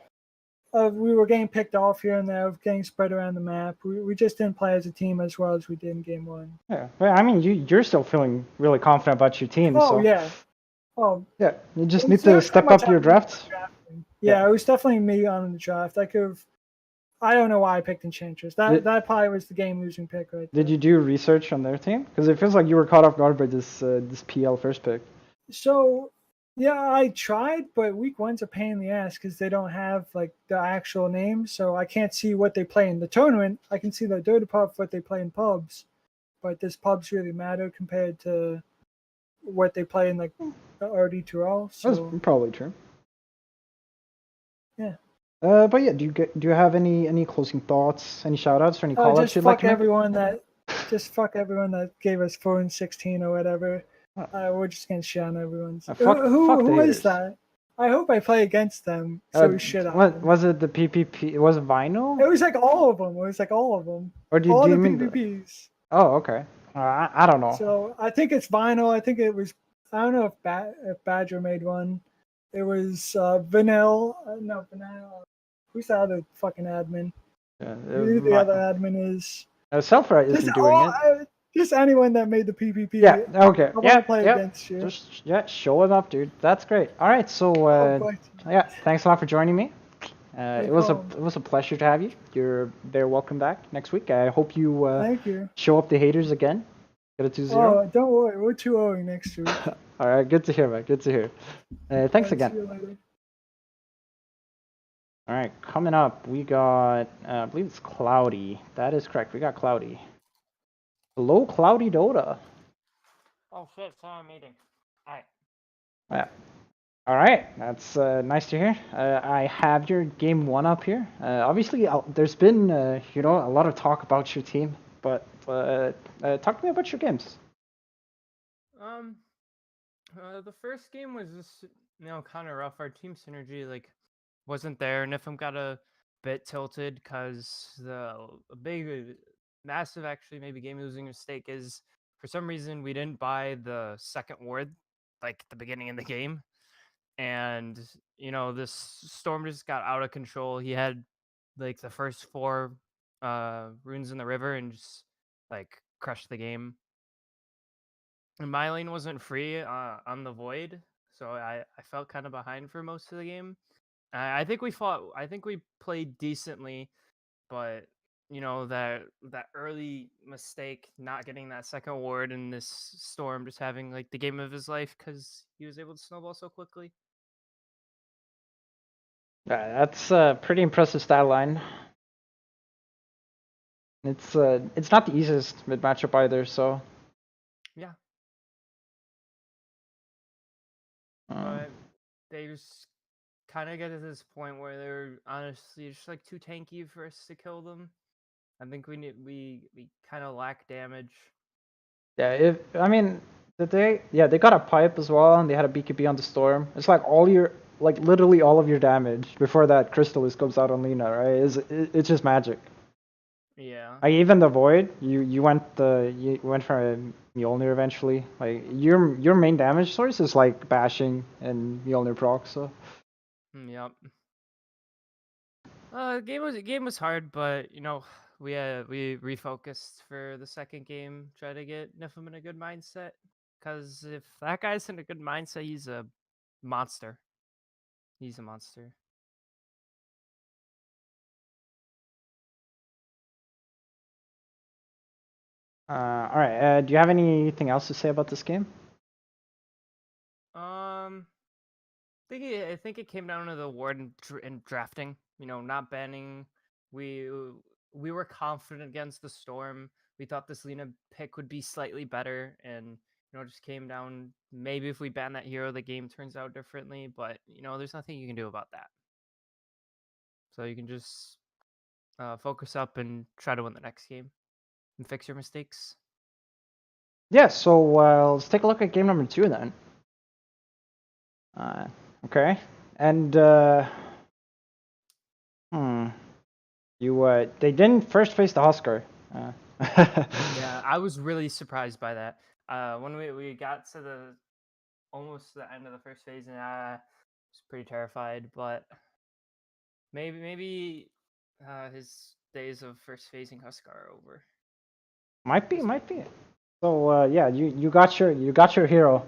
we were getting picked off here and there, getting spread around the map. We just didn't play as a team as well as we did in game one. yeah, well, I mean, you're still feeling really confident about your team. Oh so yeah. Oh yeah, you just it need was to pretty step much up your on drafts. drafting. Yeah, it was definitely me on the draft. I don't know why I picked Enchantress. That probably was the game losing pick right there. Did you do research on their team? Because it feels like you were caught off guard by this PL first pick. So yeah, I tried, but week one's a pain in the ass because they don't have like the actual name, so I can't see what they play in the tournament. I can see the Dota pub what they play in pubs, but does pubs really matter compared to what they play in like the RD2L? So That's probably true. yeah. But yeah, do you have any closing thoughts, any shout outs, or any call outs Just you'd like fuck to make? everyone that gave us 4 and 16 or whatever. We're just gonna shit on everyone's. Fuck the Who haters. is that? I hope I play against them. So we shit on them. Was it the PPP? Was it Vinyl? It was like all of them. It was like all of them. Or do all you the mean PPPs. Oh, okay. I don't know. So I think it's vinyl. I think it was. I don't know if Badger made one. It was Vanille. No, Vanille. Who's the other fucking admin? Yeah, Who the other admin is? Selfra isn't doing it. Just anyone that made the PPP. Yeah. Okay. I want Yeah. to play Yeah. against you. Just show it up, dude. That's great. All right. So yeah, thanks a lot for joining me. It was a pleasure to have you. You're very welcome back next week. I hope you Thank you. show up the haters again. Get it 2-0. Oh, don't worry. We're 2-0 next week. All right. Good to hear, man. Good to hear. Thanks See again. you later. All right, coming up, we got, I believe it's Cloudy. That is correct. We got Cloudy. Hello, Cloudy Dota. Oh shit, sorry, I'm eating. Alright. Yeah. All right, that's nice to hear. I have your game one up here. Obviously, there's been, a lot of talk about your team, but talk to me about your games. The first game was just, kind of rough. Our team synergy, wasn't there. Nifm got a bit tilted because a big, massive, actually, maybe game-losing mistake is, for some reason, we didn't buy the second ward, at the beginning of the game. And, this storm just got out of control. He had, the first 4 runes in the river and just, crushed the game. And my lane wasn't free on the void, so I felt kind of behind for most of the game. I think we played decently, but that early mistake, not getting that second ward, and this storm just having the game of his life because he was able to snowball so quickly. Yeah, that's a pretty impressive stat line. It's not the easiest mid matchup either, so. Yeah. Um, But they just kind of get to this point where they're honestly just like too tanky for us to kill them. I think we kind of lack damage. yeah, I mean, they got a pipe as well, and they had a BKB on the storm. It's like literally all of your damage before that Crystallis comes out on Lina, right? It's just magic. Yeah. Like even the void, you went for a Mjolnir eventually. Like your main damage source is like bashing and Mjolnir proc, so. Yep. Game was hard, but you know we refocused for the second game, try to get Niflheim in a good mindset. Because if that guy's in a good mindset, he's a monster. He's a monster. All right. Do you have anything else to say about this game? I think it came down to the award and drafting. You know, not banning. We we were confident against the Storm. We thought this Lena pick would be slightly better, and you know, it just came down. Maybe if we ban that hero, the game turns out differently. But you know, there's nothing you can do about that. So you can just focus up and try to win the next game and fix your mistakes. Yeah. So let's take a look at game number 2 then. Okay. And they didn't first face the Husker. Yeah, I was really surprised by that. When we got to the almost the end of the first phase, and I was pretty terrified. But maybe his days of first phasing Husker are over. Might be. So yeah, you got your hero.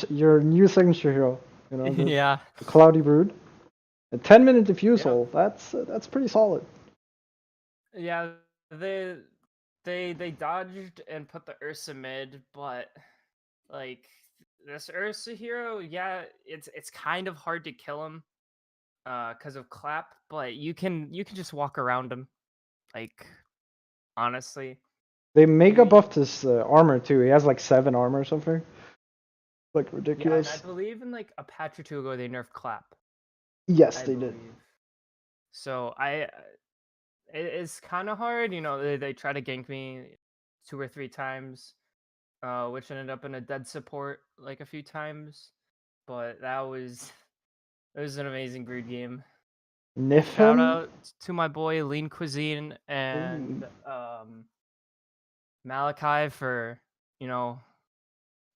Your new signature hero. You know, Yeah. the Cloudy Brood. A 10-minute diffusal. That's pretty solid. Yeah, they dodged and put the Ursa mid, but like this Ursa hero, yeah, it's kind of hard to kill him because of clap, but you can just walk around him. Like honestly, They mega buffed his armor too. He has like 7 armor or something. Like yeah, and ridiculous. I believe in like a patch or two ago they nerfed clap. Yes, I they did. believe. So it's kind of hard, you know. They try to gank me 2 or 3 times, which ended up in a dead support like a few times. But it was an amazing brood game. Shout Niflheim. out to my boy Lean Cuisine and Malachi for, you know,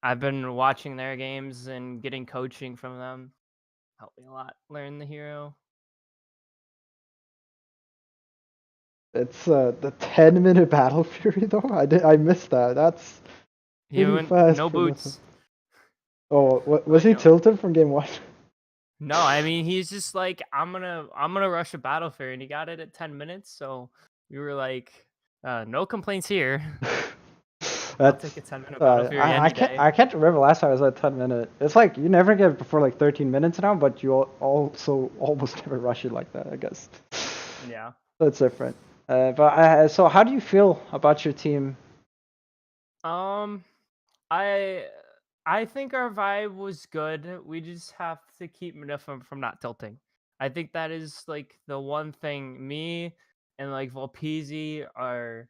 I've been watching their games and getting coaching from them. Helped me a lot learn the hero. It's the 10-minute battle fury though. I missed that. That's He pretty went fast no for Niflheim. boots. Oh, was he tilted from game 1? No, I mean he's just like I'm gonna rush a battle fair, and he got it at 10 minutes. So we were like, no complaints here. I'll take a 10-minute battle fair any day. I can't remember last time I was at 10-minute. It's like you never get it before like 13 minutes now, but you also almost never rush it like that, I guess. Yeah. That's different. So how do you feel about your team? I think our vibe was good. We just have to keep Manifum from not tilting. I think that is like the one thing me and like Volpezi are.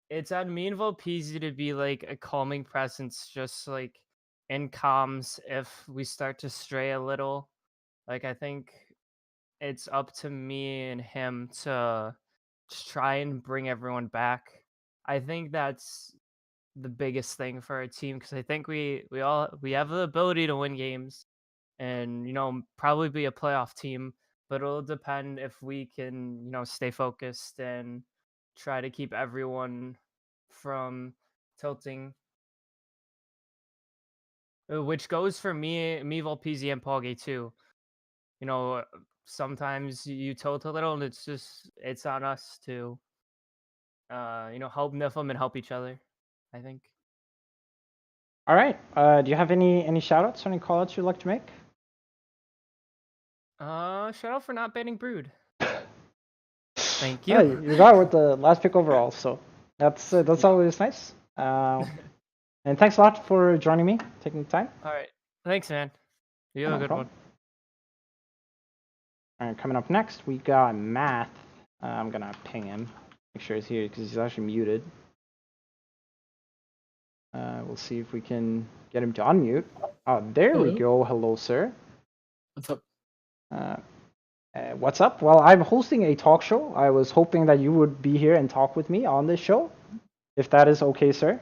It's on me and Volpezi to be like a calming presence, just like in comms if we start to stray a little. Like I think it's up to me and him to just try and bring everyone back. I think that's the biggest thing for our team because I think we have the ability to win games and you know probably be a playoff team, but it'll depend if we can, you know, stay focused and try to keep everyone from tilting. Which goes for me, Volpezi, and Poggy too. You know, sometimes you tilt a little, and it's on us to, you know, help Niflheim and help each other. I think. All right. Do you have any shoutouts or any callouts you'd like to make? Shout out for not banning Brood. Thank Yeah, you. you got it with the last pick overall, so that's always nice. And thanks a lot for joining me, taking the time. All right. Thanks, man. You have No a good problem. one. All right, coming up next, we got Math. I'm gonna ping him, make sure he's here because he's actually muted. We'll see if we can get him to unmute. Oh, there we Hello. go. Hello, sir. What's up? What's up? Well, I'm hosting a talk show. I was hoping that you would be here and talk with me on this show, if that is okay, sir.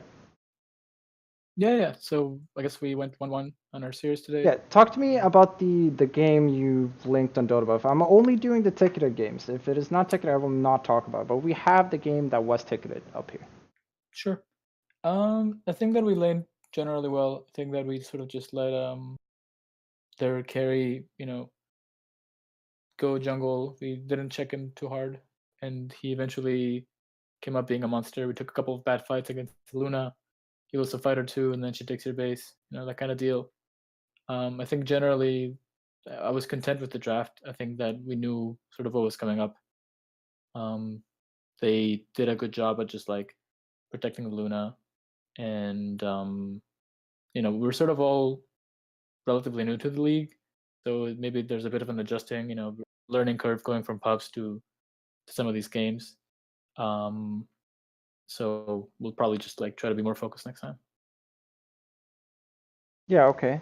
Yeah. So I guess we went 1-1 on our series today. Yeah, talk to me about the game you've linked on Dota. I'm only doing the ticketed games. If it is not ticketed, I will not talk about it. But we have the game that was ticketed up here. Sure. I think that we laned generally well. I think that we sort of just let their carry, go jungle. We didn't check him too hard, and he eventually came up being a monster. We took a couple of bad fights against Luna. He was a fight or two, and then she takes your base. That kind of deal. I think generally, I was content with the draft. I think that we knew sort of what was coming up. They did a good job at just like protecting Luna, and we're sort of all relatively new to the league, so maybe there's a bit of an adjusting, learning curve going from pubs to some of these games. So we'll probably just like try to be more focused next time. Yeah. Okay.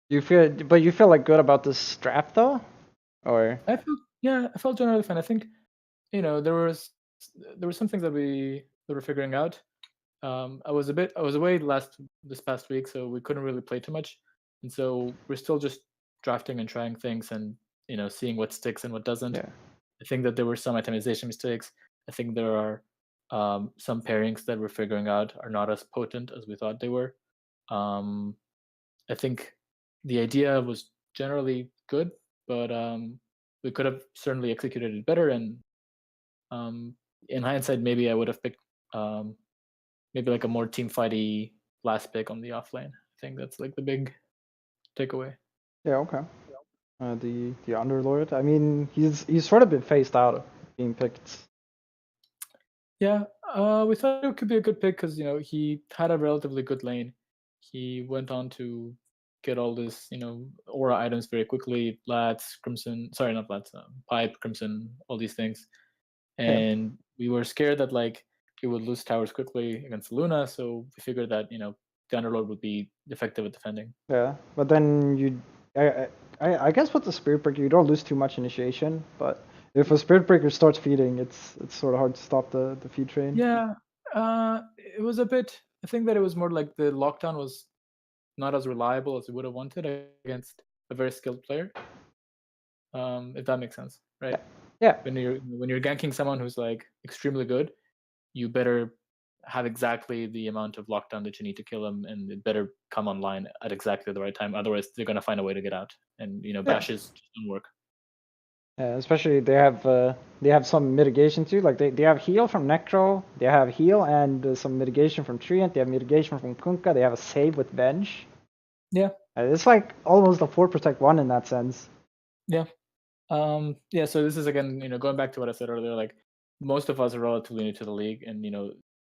You feel like good about this draft though, or? I felt generally fine. I think there was some things that we were figuring out. I was away this past week, so we couldn't really play too much, and so we're still just drafting and trying things and seeing what sticks and what doesn't. Yeah. I think that there were some itemization mistakes. I think there are some pairings that we're figuring out are not as potent as we thought they were. I think the idea was generally good, but we could have certainly executed it better. And in hindsight, maybe I would have picked maybe like a more team fighty last pick on the offlane. I think that's like the big takeaway. Yeah. Okay. The Underlord. I mean, he's sort of been phased out of being picked. Yeah, we thought it could be a good pick because he had a relatively good lane. He went on to get all this aura items very quickly. Lats, Crimson, sorry, not Lats, Pipe, Crimson, all these things. And we were scared that like he would lose towers quickly against Luna, so we figured that the Underlord would be effective at defending. Yeah, but then I guess with the Spirit Breaker you don't lose too much initiation, but if a Spirit Breaker starts feeding, it's sort of hard to stop the feed train. Yeah, it was a bit. I think that it was more like the lockdown was not as reliable as we would have wanted against a very skilled player. If that makes sense, right? Yeah. When you're ganking someone who's like extremely good, you better have exactly the amount of lockdown that you need to kill them, and it better come online at exactly the right time. Otherwise, they're gonna find a way to get out, and bashes just don't work. Especially they have some mitigation too. Like they have heal from Necro, they have heal and some mitigation from Treant, they have mitigation from Kunkka, they have a save with Venge. Yeah. It's like almost a 4 protect 1 in that sense. Yeah. Yeah, so this is again, going back to what I said earlier, like most of us are relatively new to the league, and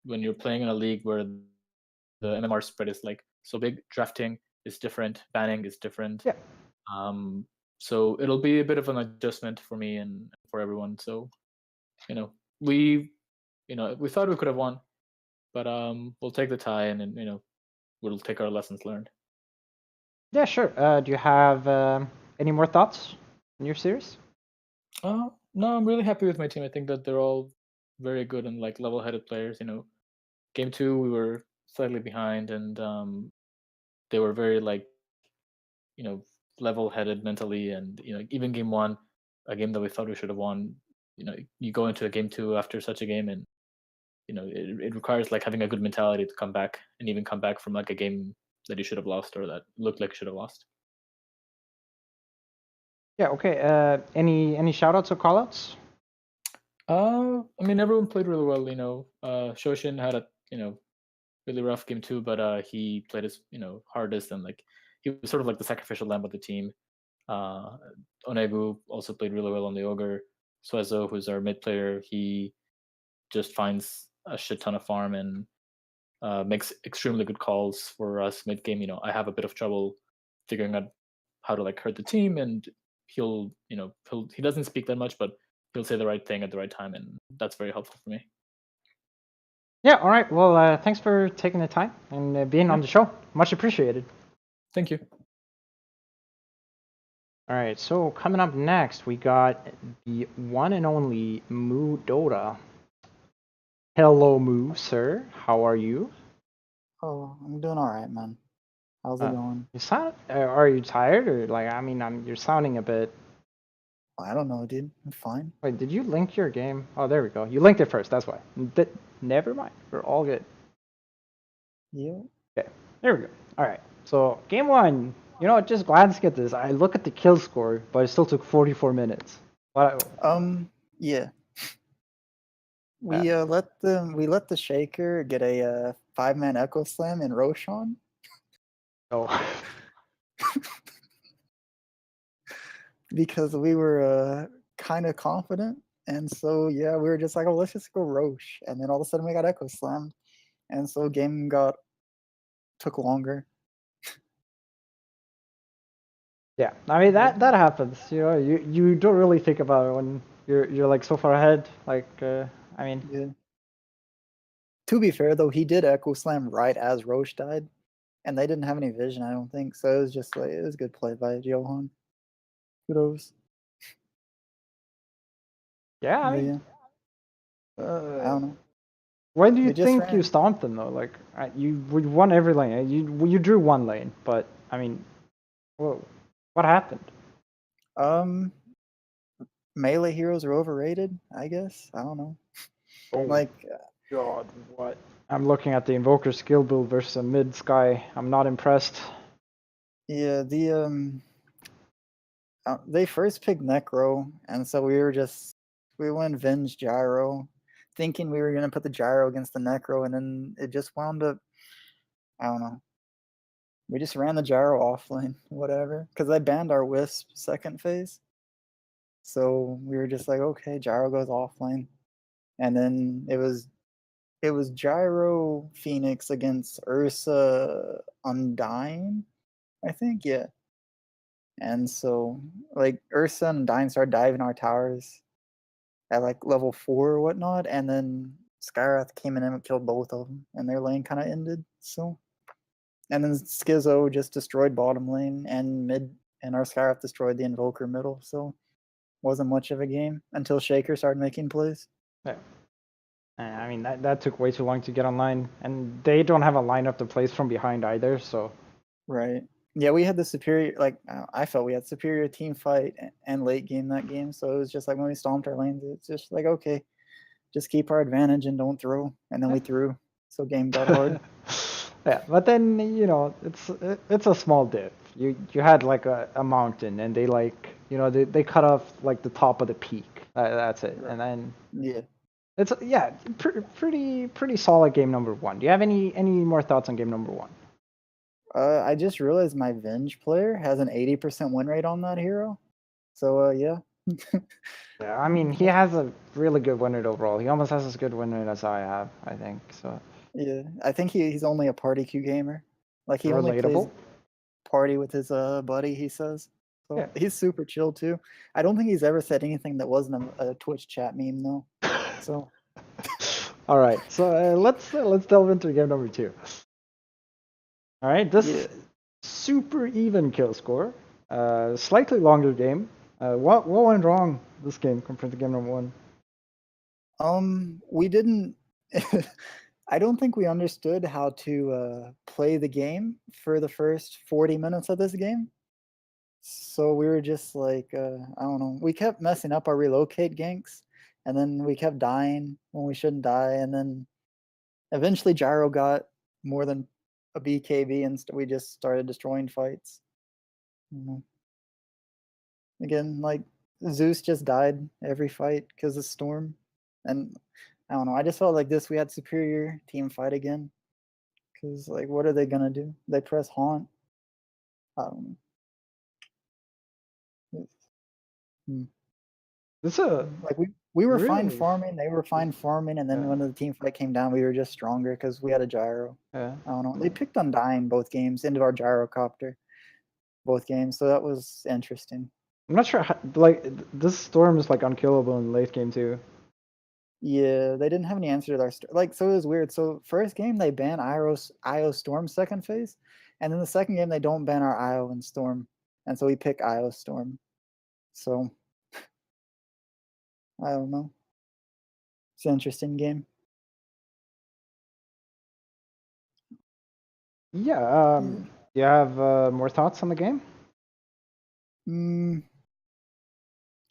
when you're playing in a league where the MMR spread is like so big, drafting is different, banning is different. Yeah. So it'll be a bit of an adjustment for me and for everyone. So, we thought we could have won, but we'll take the tie and we'll take our lessons learned. Yeah, sure. Do you have any more thoughts in your series? No, I'm really happy with my team. I think that they're all very good and like level-headed players. Game 2 we were slightly behind, and they were very like level-headed mentally, and even Game 1, a game that we thought we should have won. You go into a Game 2 after such a game, and it requires like having a good mentality to come back, and even come back from like a game that you should have lost or that looked like you should have lost. Yeah. Okay. Any shoutouts or callouts? I mean, everyone played really well. Shoshin had a really rough game too, but he played his hardest, and like he was sort of like the sacrificial lamb of the team. Onegu also played really well on the Ogre. Suezo, who's our mid player, he just finds a shit ton of farm and makes extremely good calls for us mid game. I have a bit of trouble figuring out how to like hurt the team, and he doesn't speak that much, but he'll say the right thing at the right time, and that's very helpful for me. Yeah, all right. Well, thanks for taking the time and being on the show. Much appreciated. Thank you. All right, so coming up next, we got the one and only Moo Dota. Hello, Moo, sir. How are you? Oh, I'm doing all right, man. How's it going? You sound. Are you tired or like? I mean, you're sounding a bit. I don't know, dude. I'm fine. Wait, did you link your game? Oh, there we go. You linked it first. That's why. Never mind. We're all good. Yeah. Okay, there we go. All right. So game one. Just glance at this. I look at the kill score, but it still took 44 minutes. Yeah. We let the Shaker get a 5-man Echo Slam in Roshan. Oh. Because we were kind of confident, and so yeah, we were just like, oh, let's just go Roche, and then all of a sudden we got Echo Slammed, and so game took longer. Yeah, I mean that happens. You don't really think about it when you're like so far ahead. Like, I mean. Yeah. To be fair though, he did Echo Slam right as Roche died, and they didn't have any vision, I don't think. So it was just like it was good play by Johan. Kudos. Yeah, I But mean. I don't know. When do you We just think you ran. stomped them though? Like, you won every lane. You drew one lane, but I mean, whoa, what happened? Melee heroes are overrated, I guess. I don't know. Oh Like, God, what? I'm looking at the Invoker skill build versus a mid Sky. I'm not impressed. yeah, they first picked Necro, and so we went Venge Gyro, thinking we were gonna put the Gyro against the Necro, and then it just wound up. I don't know. We just ran the Gyro offlane, whatever, because I banned our Wisp second phase. So we were just like, okay, Gyro goes offlane, and then it was Gyro Phoenix against Ursa Undyne, I think, yeah. And so like Ursa and Undyne started diving our towers at like level 4 or whatnot, and then Skywrath came in and killed both of them, and their lane kind of ended. So, and then Schizo just destroyed bottom lane and mid, and our Skywrath destroyed the Invoker middle. So, wasn't much of a game until Shaker started making plays. Yeah. I mean that took way too long to get online, and they don't have a lineup that plays from behind either. So. Right. Yeah, we had the superior. Like I felt we had superior team fight and late game that game. So it was just like when we stomped our lanes, it's just like okay, just keep our advantage and don't throw. And then we threw, so game got hard. Yeah, but then it's a small dip. You had like a mountain, and they they cut off like the top of the peak. That's it, and then yeah, it's pretty solid game number one. Do you have any more thoughts on game number one? I just realized my Venge player has an 80% win rate on that hero. So yeah. Yeah, I mean he has a really good win rate overall. He almost has as good win rate as I have, I think. So. Yeah, I think he's only a party queue gamer. Like he only plays Relatable. party with his buddy. He says. So Yeah. he's super chill too. I don't think he's ever said anything that wasn't a Twitch chat meme though. So. All right, so let's delve into game number two. All right, this super even kill score, slightly longer game. What went wrong this game compared to game number one? We didn't. I don't think we understood how to play the game for the first 40 minutes of this game. So we were just like, I don't know. We kept messing up our relocate ganks, and then we kept dying when we shouldn't die, and then eventually Gyro got more than a BKB, and we just started destroying fights. Again, like Zeus just died every fight because of Storm, and I don't know. I just felt like we had superior team fight again. Because like, what are they gonna do? They press Haunt. I don't know. Hmm. This a Like we were fine really farming, they were fine farming, and then yeah. when the team fight came down, we were just stronger because we had a gyro. Yeah. I don't know. They picked on dying both games into our gyrocopter, both games, so that was interesting. I'm not sure how, like this storm is like unkillable in late game too. Yeah, they didn't have any answer to our like. So it was weird. So first game they ban IO Storm second phase, and then the second game they don't ban our IO and Storm, and so we pick IO Storm. So I don't know. It's an interesting game. Yeah. You have more thoughts on the game? Mm,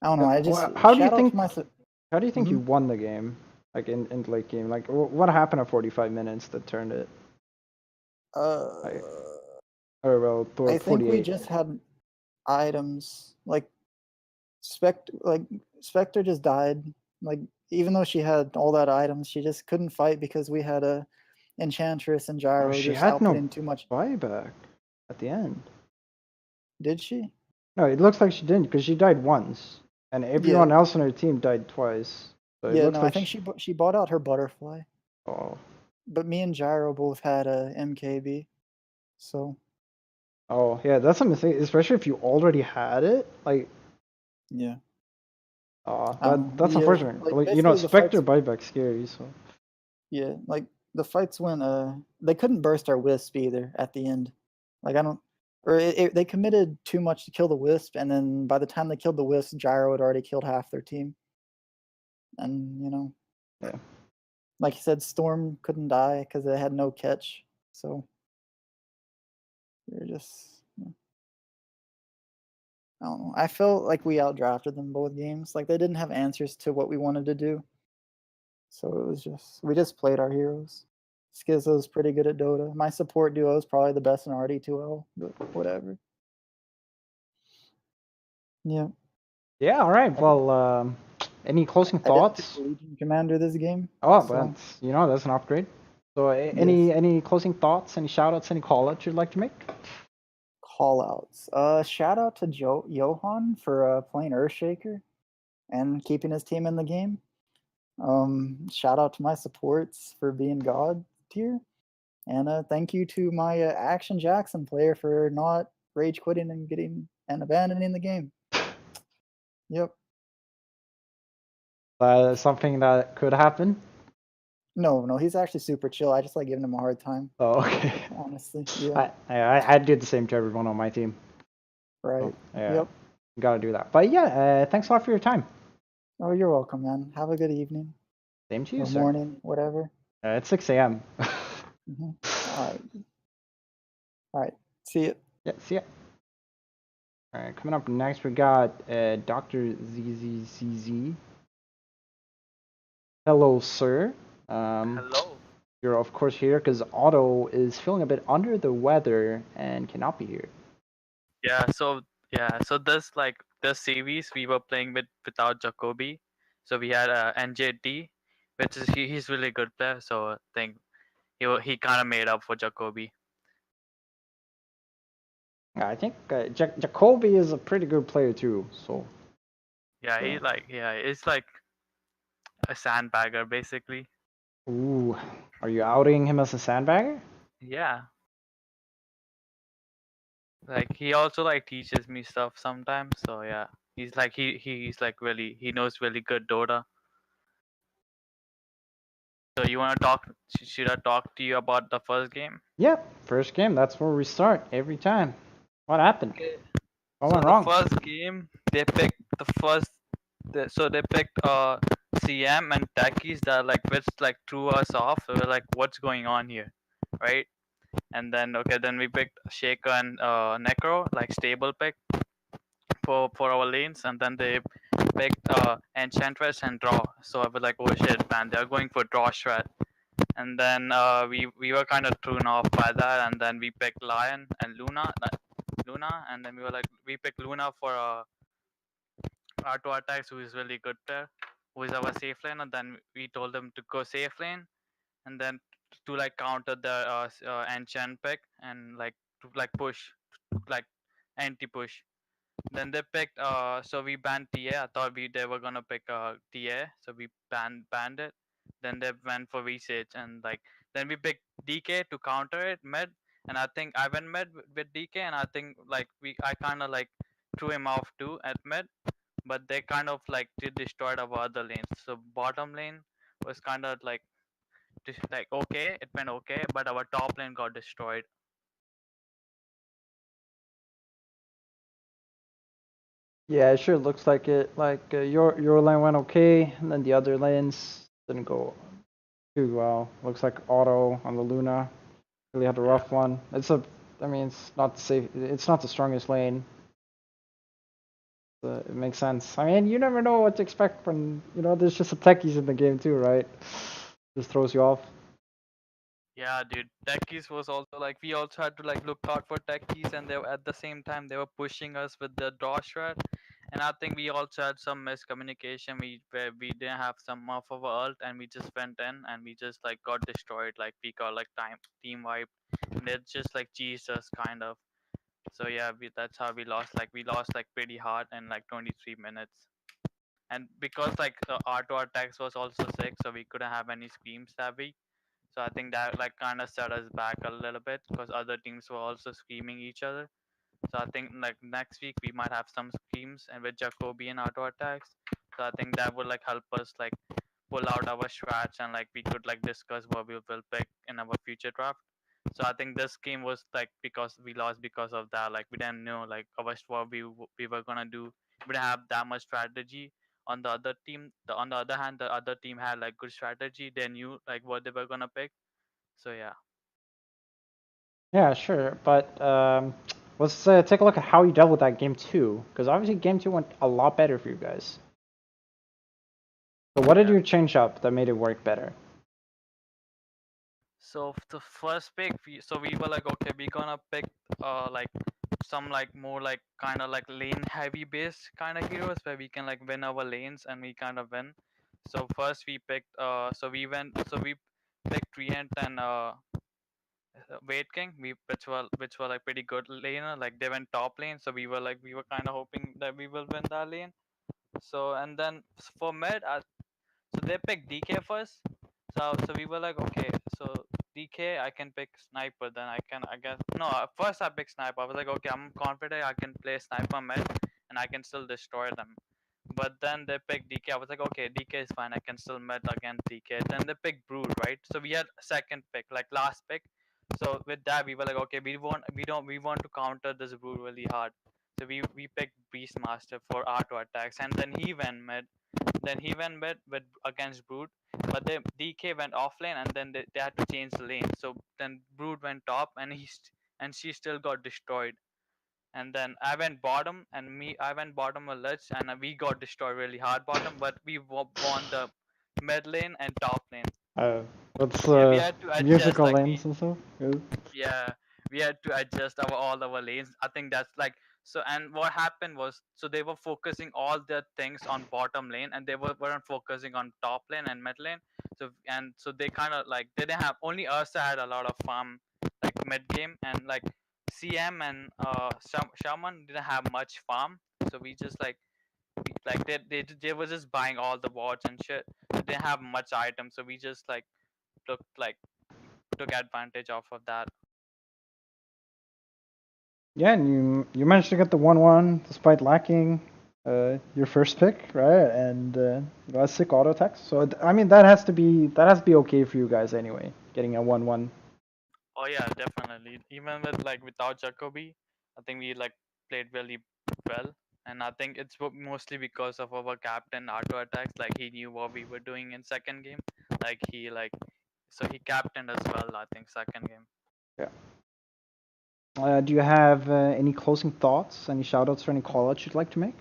I don't know. I just How do you shout out think? to my. How do you think you Mhm. won the game? Like in the late game, like what happened at 45 minutes that turned it? Like, or well, I think we 48. just had items like Spectre just died. Like even though she had all that items, she just couldn't fight because we had a Enchantress and Oh, Gyro she just had no outputting too much. buyback at the end. Did she? No, it looks like she didn't because she died once, and everyone Yeah. else on her team died twice. So it Yeah, looks no, I like think she bought out her butterfly. Oh. But me and Gyro both had a MKB, so Oh yeah, that's a mistake, especially if you already had it. Like, yeah. that's unfortunate. Like Like, basically the Spectre fights. buyback's scary. So Yeah, like the fights went. They couldn't burst our wisp either at the end. Like I don't, or they committed too much to kill the wisp, and then by the time they killed the wisp, Gyro had already killed half their team. And yeah. Like you said, Storm couldn't die because they had no catch. So they're just. I don't know. I felt like we outdrafted them both games. Like they didn't have answers to what we wanted to do. So it was we just played our heroes. Skizzo's pretty good at Dota. My support duo is probably the best in RD2L, but whatever. Yeah. yeah, all right. Well, any closing I didn't pick thoughts? the Legion Commander this game. Oh, so well, that's an upgrade. So, any closing thoughts? Any shoutouts? Any callouts you'd like to make? Call outs. Shout out to Johan for playing Earthshaker and keeping his team in the game. Shout out to my supports for being God tier. And thank you to my Action Jackson player for not rage quitting and getting and abandoning the game. Yep. Something that could happen. No, he's actually super chill. I just like giving him a hard time. Oh, okay. Honestly, yeah. I did the same to everyone on my team. Right. Yeah. Yep. Gotta do that. But yeah, thanks a lot for your time. Oh, you're welcome, man. Have a good evening. Same to you, or sir. morning, whatever. It's 6 a.m. All right. All right. See you. Yeah, see ya. All right, coming up next, we got Dr. ZZCZ. Hello, sir. Hello. You're, of course, here because Otto is feeling a bit under the weather and cannot be here. So this series we were playing without Jacoby, so we had NJT, which is he's really good player. So I think he kind of made up for Jacoby. I think Jacoby is a pretty good player too. So Yeah, it's like a sandbagger basically. ooh, are you outing him as a sandbagger? Yeah. Like he also like teaches me stuff sometimes. So yeah, he's like he's like really he knows really good Dota. So you want to talk? Should I talk to you about the first game? Yep, first game. That's where we start every time. What happened? Okay. What So went the wrong? first game they picked they picked CM and techies that which threw us off. We were like, what's going on here, right? And then then we picked Shaker and Necro, like stable pick for our lanes, and then they picked Enchantress and Draw. So I was like, oh shit, man, they're going for Draw Shred. And then we were kind of thrown off by that, and then we picked Lion and Luna, and then we picked Luna for R2 attacks, who is really good there, who is our safe lane, and then we told them to go safe lane, and then to counter the enchant pick and to push anti-push. Then they picked so we banned TA. I thought they were gonna pick TA, so we banned it. Then they went for research, and like then we picked DK to counter it mid, and I think I went mid with DK, and I think like I kind of like threw him off too at mid, but they kind of like destroyed our other lanes. So bottom lane was kind of like like okay, it went okay, but our top lane got destroyed. Yeah, it sure looks like it. Like your lane went okay, and then the other lanes didn't go too well. Looks like Auto on the Luna really had a rough one. I mean, it's not safe. It's not the strongest lane. It makes sense. I mean, you never know what to expect when there's just some techies in the game too, right? Just throws you off. Yeah, dude. Techies was also like we also had to like look out for techies, and they were, at the same time they were pushing us with the draw strat. And I think we also had some miscommunication. Where we didn't have some of our ult, and we just went in and we just like got destroyed. Like we got like team wiped, and it just like cheesed us kind of. So yeah, that's how we lost. Like we lost like pretty hard in like 23 minutes. And because like the auto attacks was also sick, so we couldn't have any screams that week. So I think that like kind of set us back a little bit because other teams were also screaming each other. So I think like next week we might have some schemes and with Jacoby and auto attacks. So I think that would like help us like pull out our strats and like we could like discuss what we will pick in our future draft. So I think this game was like because we lost because of that. Like we didn't know like what we were gonna do. We didn't have that much strategy. On the other team, on the other hand, the other team had like good strategy. They knew like what they were gonna pick. So yeah. Yeah, sure, but let's take a look at how you dealt with that game two, because obviously game two went a lot better for you guys. So what did you change up that made it work better? So the first pick, we were like, okay, we're gonna pick like some like more like kind of like lane heavy based kind of heroes where we can like win our lanes and we kind of win. So first we picked so we picked Treant and Wade King, which were like pretty good laner. Like they went top lane, so we were kind of hoping that we will win that lane. So and then for mid, so they picked DK first. So we were like, okay, so DK I can pick sniper. Then I guess no. First I picked sniper. I was like, okay, I'm confident I can play sniper mid and I can still destroy them. But then they picked DK. I was like, okay, DK is fine. I can still mid against DK. Then they picked Brood, right? So we had second pick, like last pick. So with that we were like, okay, we want to counter this Brood really hard. So we picked Beastmaster for auto attacks, and then he went mid. Then he went mid with against Brood, but then DK went offlane, and then they had to change the lane. So then Brood went top, and and she still got destroyed. And then I went bottom a lich, and we got destroyed really hard bottom, but we won the mid lane and top lane. What's Yeah, we had to adjust musical like lanes and stuff? yeah, we had to adjust all our lanes. I think that's like so. And what happened was, so they were focusing all their things on bottom lane, and they weren't focusing on top lane and mid lane. So they kind of like they didn't have, only Ursa had a lot of farm like mid game, and like CM and Shaman didn't have much farm. So we just like they were just buying all the wards and shit. They didn't have much items, so we just like took advantage off of that. Yeah, and you managed to get the 1-1 despite lacking your first pick, right? And a sick auto attack. So I mean that has to be okay for you guys anyway, getting a 1-1. Oh yeah, definitely. Even with like without Jacoby, I think we like played really well, and I think it's mostly because of our captain auto attacks. Like he knew what we were doing in second game. Like so he captained as well. I think second game. Yeah. Do you have any closing thoughts, any shoutouts for any callouts you'd like to make?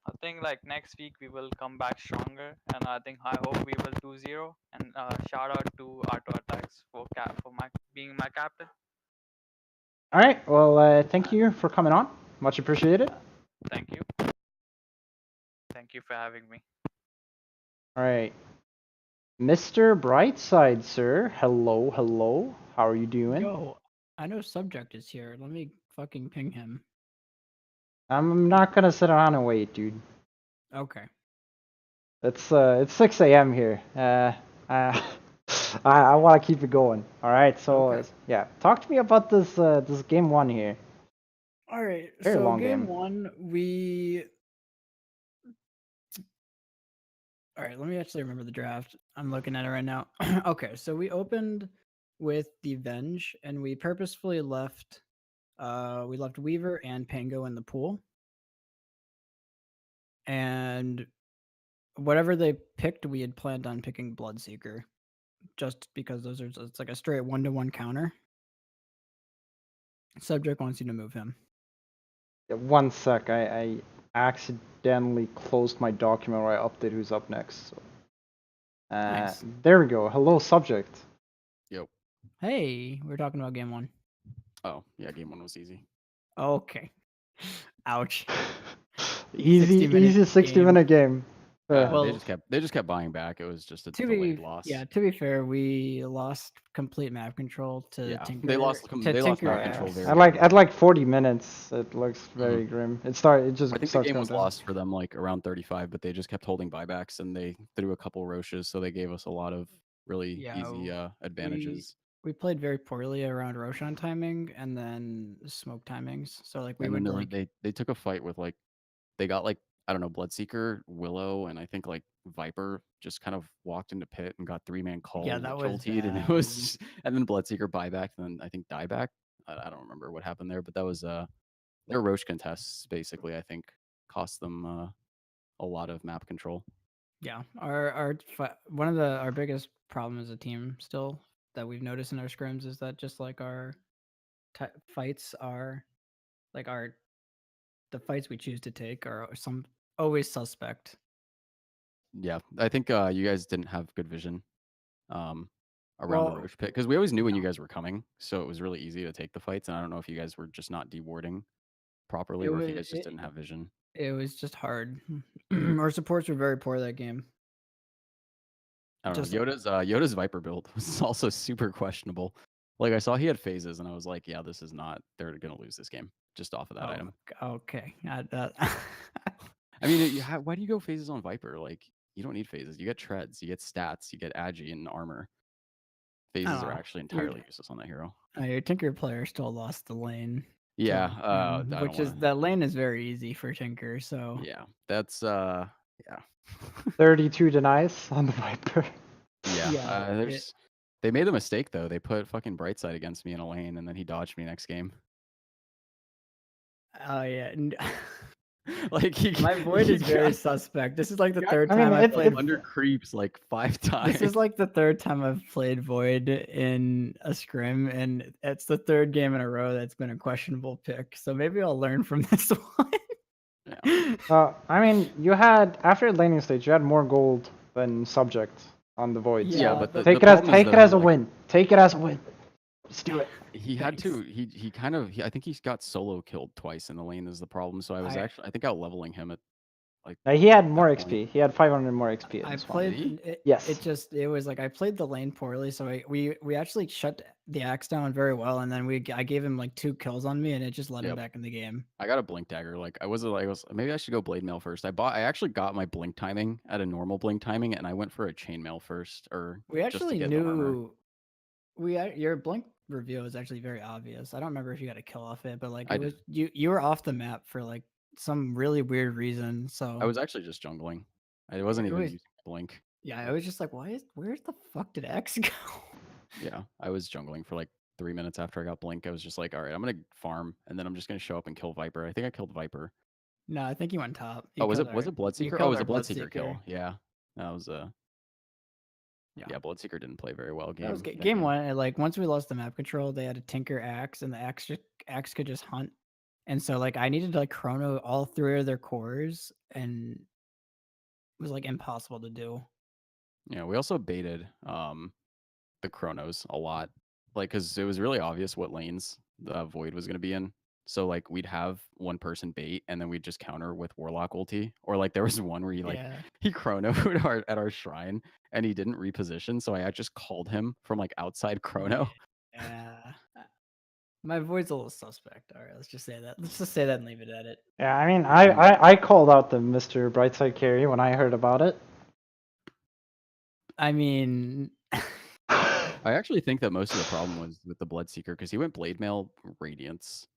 I think like next week we will come back stronger, and I hope we will 2-0. And shout out to auto attacks for my being my captain. All right. Well, thank you for coming on. Much appreciated. Thank you. Thank you for having me. All right. Mr. Brightside, sir. Hello, hello. How are you doing? Yo, I know Subject is here. Let me fucking ping him. I'm not gonna sit around and wait, dude. Okay. It's 6 a.m. here. I want to keep it going. All right, so Okay. yeah, talk to me about this game one here. All right. Very So long game game. one, all right, let me actually remember the draft. I'm looking at it right now. Okay, so we opened with the Venge, and we purposefully left Weaver and Pango in the pool. And whatever they picked, we had planned on picking Bloodseeker, just because it's like a straight 1-to-1 counter. Subject wants you to move him. Yeah, 1 sec, I accidentally closed my document where I update who's up next. So. Nice. There we go. Hello, subject. Yep. Hey, we're talking about game one. Oh, yeah, game one was easy. Okay. Ouch. Easy 60-minute game. Well, they just kept buying back. It was just a to delayed be loss. yeah, to be fair, we lost complete map control to Yeah, Tinker. they lost Tinker. map control very At like 40 minutes, it looks very grim. It just I think the starts game going was down. lost for them like around 35, but they just kept holding buybacks and they threw a couple roaches, so they gave us a lot of really easy advantages. We played very poorly around Roshan timing and then smoke timings. So like we And would then like they took a fight with like they got like I don't know Bloodseeker, Willow, and I think like Viper just kind of walked into pit and got 3-man called. Yeah, and that kill was teed, and it bad. was and then Bloodseeker buyback, and then I think dieback. I don't remember what happened there, but that was their Roche contests basically. I think cost them a lot of map control. yeah, one of our biggest problem as a team still that we've noticed in our scrims is that just like our fights are like the fights we choose to take are always suspect. Yeah, I think you guys didn't have good vision around the Well, Roche pit because we always knew when you guys were coming, so it was really easy to take the fights. And I don't know if you guys were just not dewarding properly or if you guys just didn't have vision. It was just hard. Our supports were very poor that game. I don't Just know. Yoda's Viper build was also super questionable. Like I saw he had phases, and I was like, yeah, this is not. They're gonna lose this game just off of that item. Okay. I mean, why do you go phases on Viper? Like you don't need phases. You get treads, you get stats, you get agi and armor. Phases are actually entirely useless on that hero. Your Tinker player still lost the lane. Yeah, That lane is very easy for Tinker. So yeah, that's yeah. 32 denies on the Viper. Yeah, they made a mistake though. They put fucking Brightside against me in a lane, and then he dodged me next game. Oh yeah. Like My void is very suspect. This is like the third time I've played under creeps like 5 times. This is like the third time I've played Void in a scrim, and it's the third game in a row that's been a questionable pick. So maybe I'll learn from this one. I mean, you had after laning stage, you had more gold than subject on the void. Yeah, but take it as a win. Take it as a win. Just do it. He had to. He kind of. I think he's got solo killed twice in the lane is the problem. So I think out leveling him at like. Now, he had more XP. He had 500 more XP. I played. Yes. It was like I played the lane poorly, so we actually shut the axe down very well, and then I gave him like 2 kills on me, and it just let him back in the game. I got a blink dagger. Like I was maybe I should go blade mail first. I actually got my blink timing at a normal blink timing, and I went for a chain mail first. Or We just to actually get the armor. knew. Your blink reveal was actually very obvious. I don't remember if you got a kill off it, but like I it was you were off the map for like some really weird reason. So I was actually just jungling. I wasn't even was- using blink. yeah, I was just like, where the fuck did X go? Yeah, I was jungling for like 3 minutes after I got blink. I was just like, all right, I'm gonna farm, and then I'm just gonna show up and kill Viper. I think I killed Viper. No, I think you went top. Oh, was it Bloodseeker? Oh, it was a Bloodseeker kill. Bloodseeker. Yeah, that was yeah, Bloodseeker didn't play very well. That was game one. Like once we lost the map control, they had a Tinker axe, and the axe could just hunt. And so like I needed to like chrono all 3 of their cores, and it was like impossible to do. Yeah, we also baited the chronos a lot, like because it was really obvious what lanes the void was gonna be in. So like we'd have one person bait, and then we'd just counter with Warlock ulti. Or like there was one where he chronoed at our shrine, and he didn't reposition, so I just called him from like outside chrono. Yeah. My void's a little suspect. All right, let's just say that. Let's just say that and leave it at it. Yeah, I mean, I called out the Mr. Brightside carry when I heard about it. I mean, I actually think that most of the problem was with the Bloodseeker because he went Blade Mail Radiance,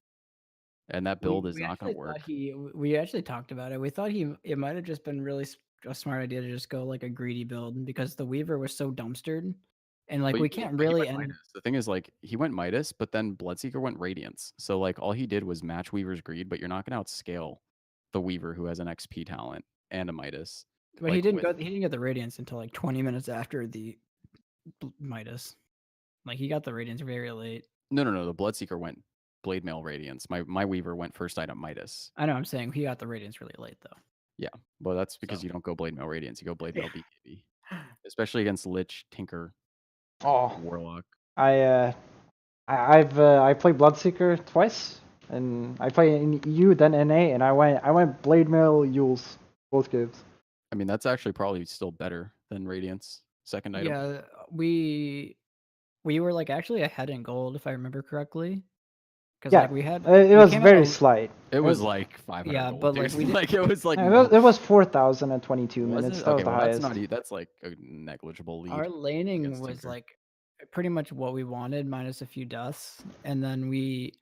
and that build is not going to work. We actually talked about it. We thought it might have just been really a smart idea to just go like a greedy build because the Weaver was so dumpstered, and like But we he- can't but he really went end. Midas. The thing is, like, he went Midas, but then Bloodseeker went Radiance. So like all he did was match Weaver's greed, but you're not going to outscale the Weaver who has an XP talent and a Midas. But like, he didn't with- go. He didn't get the Radiance until like 20 minutes after the Midas. Like he got the Radiance very late. No, the Bloodseeker went Blade Mail Radiance. My Weaver went first item Midas. I know. I'm saying he got the Radiance really late though. Yeah, but that's because you don't go Blade Mail Radiance. You go Blade Mail BKB, especially against Lich, Tinker, Oh, Warlock. I played Bloodseeker twice, and I played in EU then NA, and I went Blade Mail Yules both games. I mean, that's actually probably still better than Radiance second item. Yeah, we were like actually ahead in gold if I remember correctly. Because Yeah, like we had it we was came out very a- slight. It was like 500 Yeah, gold, but dude. like we did, like it was like It was 4,022 Was minutes. it? That was Okay, the well, highest. that's like a negligible lead. our laning against was Tinker. like pretty much what we wanted minus a few deaths, and then we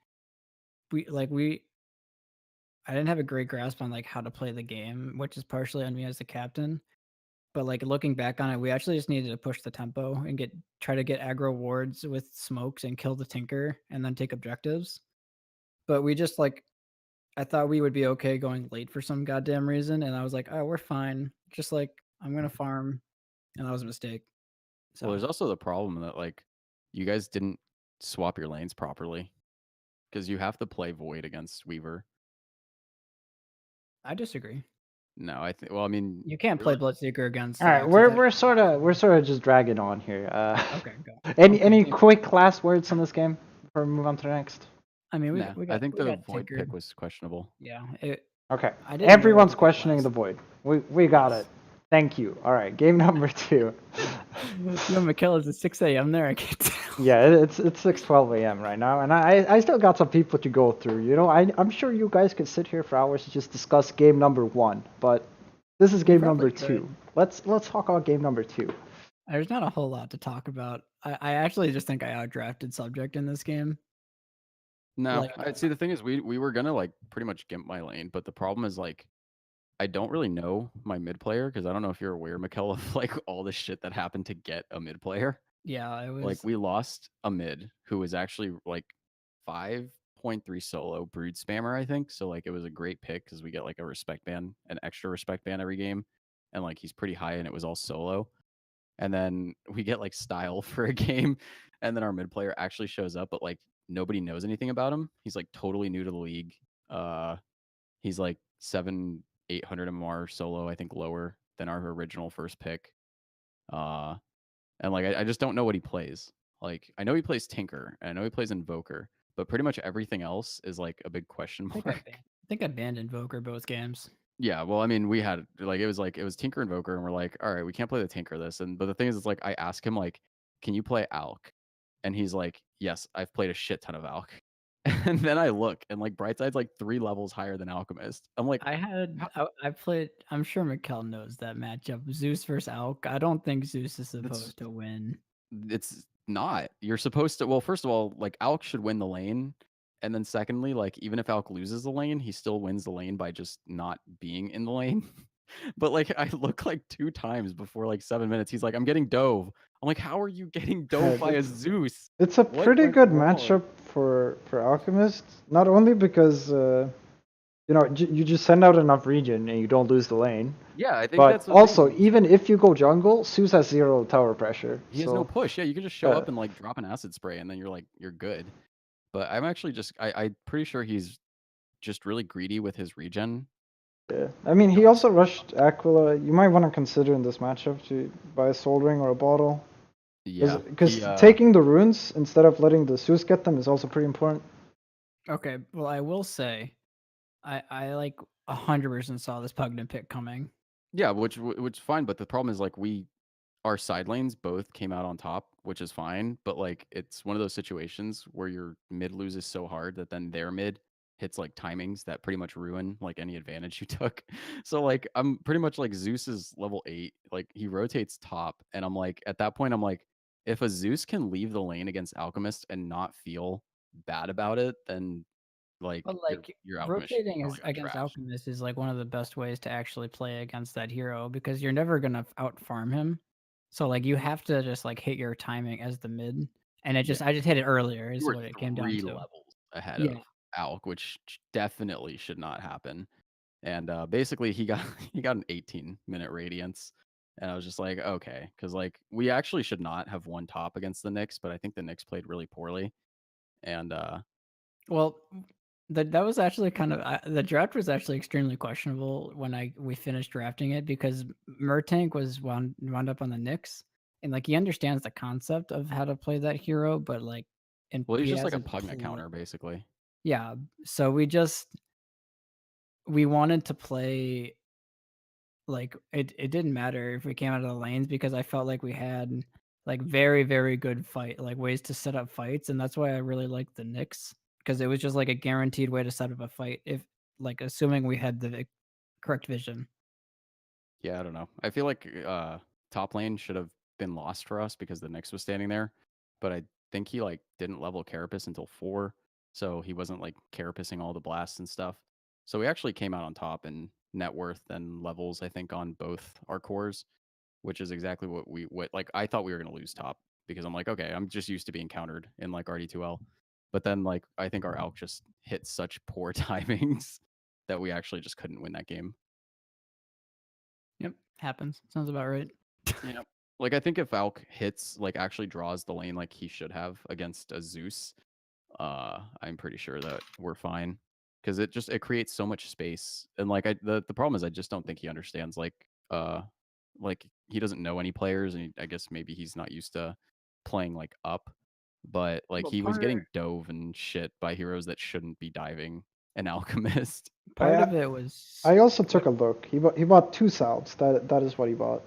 I didn't have a great grasp on like how to play the game, which is partially on me as the captain. But like looking back on it, we actually just needed to push the tempo and try to get aggro wards with smokes and kill the Tinker and then take objectives. But we just like I thought we would be okay going late for some goddamn reason, and I was like, oh, we're fine. Just like I'm gonna farm, and that was a mistake. Well, there's also the problem that like you guys didn't swap your lanes properly because you have to play Void against Weaver. I disagree. No, I think. Well, I mean, You can't play Bloodseeker against. All right, we're sort of just dragging on here. Okay, go. Any quick last words on this game before we move on to the next? I mean, nah, I think the Void pick was questionable. Yeah. Okay. I didn't know Everyone's what to pick questioning the Void. We got it. Thank you. All right, game number 2. Yo, Mikkel, is it 6 a.m. there? I can't tell. Yeah, it's 6:12 a.m. right now, and I still got some people to go through. You know, I'm sure you guys could sit here for hours to just discuss game number 1, but this is game number 2. Let's talk about game number 2. There's not a whole lot to talk about. I actually just think I outdrafted Subject in this game. No, Like- I see. The thing is, we were gonna like pretty much gimp my lane, but the problem is like I don't really know my mid player because I don't know if you're aware, Mikkel, of like all the shit that happened to get a mid player. Yeah, it was Like we lost a mid who was actually like 5.3 solo brood spammer, I think. So like it was a great pick because we get like a respect ban, an extra respect ban every game, and like he's pretty high and it was all solo. And then we get like style for a game, and then our mid player actually shows up, but like nobody knows anything about him. He's like totally new to the league. He's like 800 MR solo, I think lower than our original first pick. And like I just don't know what he plays. Like I know he plays Tinker, and I know he plays Invoker, but pretty much everything else is like a big question I mark. think I banned Invoker both games. Yeah, well, I mean, we had like it was Tinker Invoker, and we're like, all right, we can't play the Tinker this. And but the thing is, it's like I ask him like, can you play Alk? And he's like, yes, I've played a shit ton of Alk. And then I look, and like Brightside's like 3 levels higher than Alchemist. I'm like, I played. I'm sure Mikkel knows that matchup. Zeus versus Alk. I don't think Zeus is That's- supposed to win. it's not. You're supposed to. Well, first of all, like Alk should win the lane, and then secondly, like even if Alk loses the lane, he still wins the lane by just not being in the lane. But like I look like 2 times before like 7 minutes. He's like, I'm getting dove. I'm like, how are you getting dove by a Zeus? It's a What pretty went good wrong? matchup for Alchemist, not only because you know you just send out enough regen and you don't lose the lane. Yeah, I think but that's the thing. also even if you go jungle, Zeus has 0 tower pressure. He has so, no push. Yeah, you can just show yeah. up and like drop an acid spray, and then you're good. But I'm actually just I'm pretty sure he's just really greedy with his regen. Yeah, I mean he also rushed Aquila. You might want to consider in this matchup to buy a Soul Ring or a bottle. Yeah, because taking the runes instead of letting the Zeus get them is also pretty important. Okay, well, I will say, I like 100% saw this Pugnan pick coming. Yeah, which fine, but the problem is like our side lanes both came out on top which is fine. But like, it's one of those situations where your mid loses so hard that then their mid hits like timings that pretty much ruin like any advantage you took. So like, I'm pretty much like Zeus is level 8, like he rotates top, and I'm like, at that point, I'm like, if a Zeus can leave the lane against Alchemist and not feel bad about it, then like But your Alchemist should rotating probably is go against trash. Alchemist is like one of the best ways to actually play against that hero because you're never gonna out farm him. So like you have to just like hit your timing as the mid, and I just hit it earlier You is were what it came down 3 to. levels ahead Yeah. of Alk, which definitely should not happen. And basically, he got he got an 18-minute radiance, and I was just like, okay, because like we actually should not have won top against the Knicks, but I think the Knicks played really poorly, and Well, that was actually kind of the draft was actually extremely questionable when we finished drafting it because Murtank was wound up on the Knicks, and like he understands the concept of how to play that hero, but like and well, he's he just like a hasn't Pugna counter, basically. Yeah, so we wanted to play like it didn't matter if we came out of the lanes because I felt like we had like very, very good ways to set up fights, and that's why I really liked the Knicks because it was just like a guaranteed way to set up a fight if like assuming we had the correct vision. Yeah, I don't know. I feel like top lane should have been lost for us because the Nyx was standing there, but I think he like didn't level Carapace until 4, so he wasn't like Carapacing all the blasts and stuff. So we actually came out on top in net worth and levels, I think, on both our cores, which is exactly what like I thought we were gonna lose top because I'm like, okay, I'm just used to being countered in like RD2L, but then like I think our Alk just hit such poor timings that we actually just couldn't win that game. Yep, happens. Sounds about right. Yeah. Like I think if Alk hits like actually draws the lane like he should have against a Zeus, I'm pretty sure that we're fine. Because it creates so much space. And like the problem is I just don't think he understands like he doesn't know any players and I guess maybe he's not used to playing like up. But like Well, he was getting dove and shit by heroes that shouldn't be diving an alchemist. Part of it was I also took a look. He bought 2 salts. That is what he bought.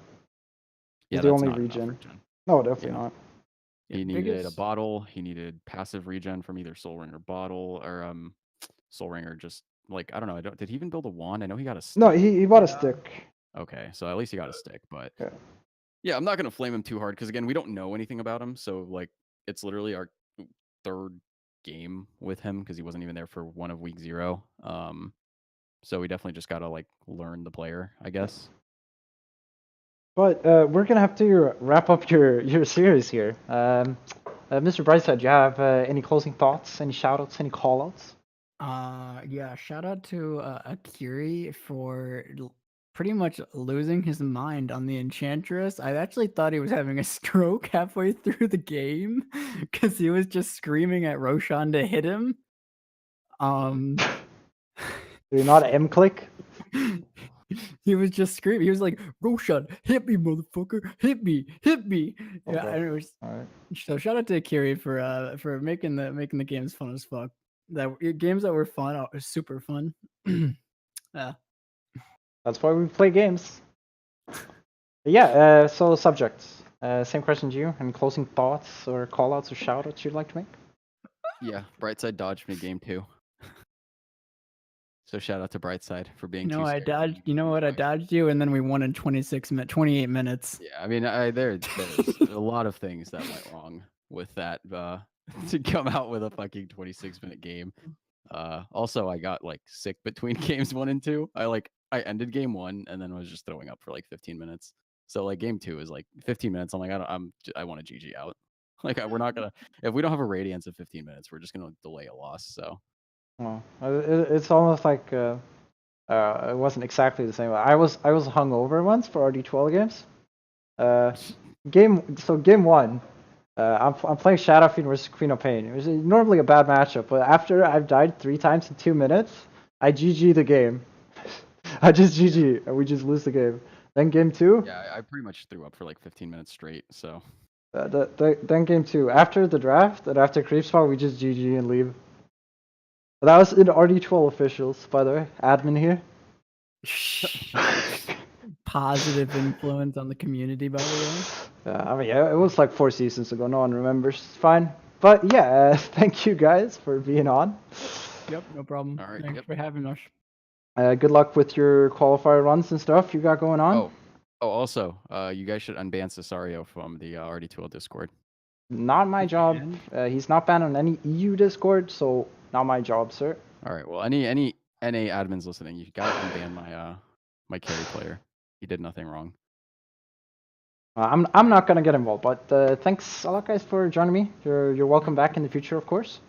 Yeah, It's the that's only not enough region. regen. No, definitely Yeah. not. He needed a biggest- bottle. He needed passive regen from either Soul Ring or bottle or Soul Ring or just like I don't know. Did he even build a wand? I know he got a stick. No, he bought a stick. Okay, so at least he got a stick, but Yeah. yeah, I'm not gonna flame him too hard because again, we don't know anything about him. So like, it's literally our 3rd game with him because he wasn't even there for one of week 0. So we definitely just gotta like learn the player, I guess. But we're gonna have to wrap up your series here. Mr. Brightside, do you have any closing thoughts, any shoutouts, any callouts? Yeah, shout out to Akiri for pretty much losing his mind on the Enchantress. I actually thought he was having a stroke halfway through the game because he was just screaming at Roshan to hit him. Do you not M-click? He was just screaming. He was like, "Roshan, hit me, motherfucker! Hit me! Hit me!" Yeah, Okay. and it was. All right. So shout out to Akiri for making the games fun as fuck. Games that were fun are super fun. Yeah. That's why we play games. But yeah. So subjects. Same question to you. Any closing thoughts or callouts or shoutouts you'd like to make? Yeah, Brightside dodged me game 2. So shout out to Brightside for being You know, too I scared. dodged. You know what? I dodged you, and then we won in 28 minutes. Yeah, I mean, there's a lot of things that went wrong with that to come out with a fucking 26-minute game. Also, I got like sick between games 1 and 2. I ended game 1 and then was just throwing up for like 15 minutes. So like game 2 is like 15 minutes. I'm like I want to GG out. Like we're not gonna if we don't have a radiance of 15 minutes, we're just gonna delay a loss. So Oh, it's almost like it wasn't exactly the same. I was hungover once for RD12 games. Game 1, I'm playing Shadowfiend versus Queen of Pain. It was normally a bad matchup, but after I've died 3 times in 2 minutes, I GG the game. I just GG and we just lose the game. Then game 2. yeah, I pretty much threw up for like 15 minutes straight. So Then game 2. After the draft and after creep spot, we just GG and leave. But that was in RD12 officials, by the way. Admin here. positive influence on the community, by the way. I mean, yeah, it was like 4 seasons ago. No one remembers. It's fine. But yeah, thank you guys for being on. Yep, no problem. All right, Thanks yep. for having us. Good luck with your qualifier runs and stuff you got going on. Also, you guys should unban Cesario from the RD2L Discord. Not my job. He's not banned on any EU Discord, so not my job, sir. All right. Well, any NA admins listening, you gotta unban my carry player. He did nothing wrong. I'm not gonna get involved, but thanks a lot, guys, for joining me. You're welcome back in the future, of course.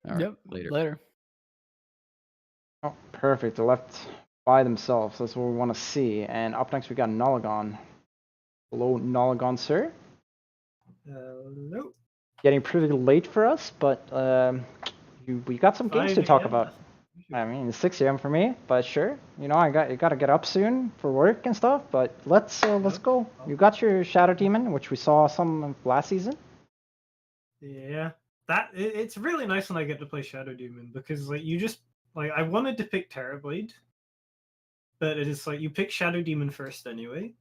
All right. Yep. Later. Oh, perfect. They're left by themselves. That's what we want to see. And up next, we got Nolagon. Hello, Nolagon, sir. Hello. Getting pretty late for us, but we got some games to 5 talk a.m. about. I mean, it's 6 a.m. for me, but sure. You know, I got to get up soon for work and stuff. But let's go. You got your Shadow Demon, which we saw some last season. Yeah, it's really nice when I get to play Shadow Demon because like you just like I wanted to pick Terrorblade, but it is like you pick Shadow Demon first anyway,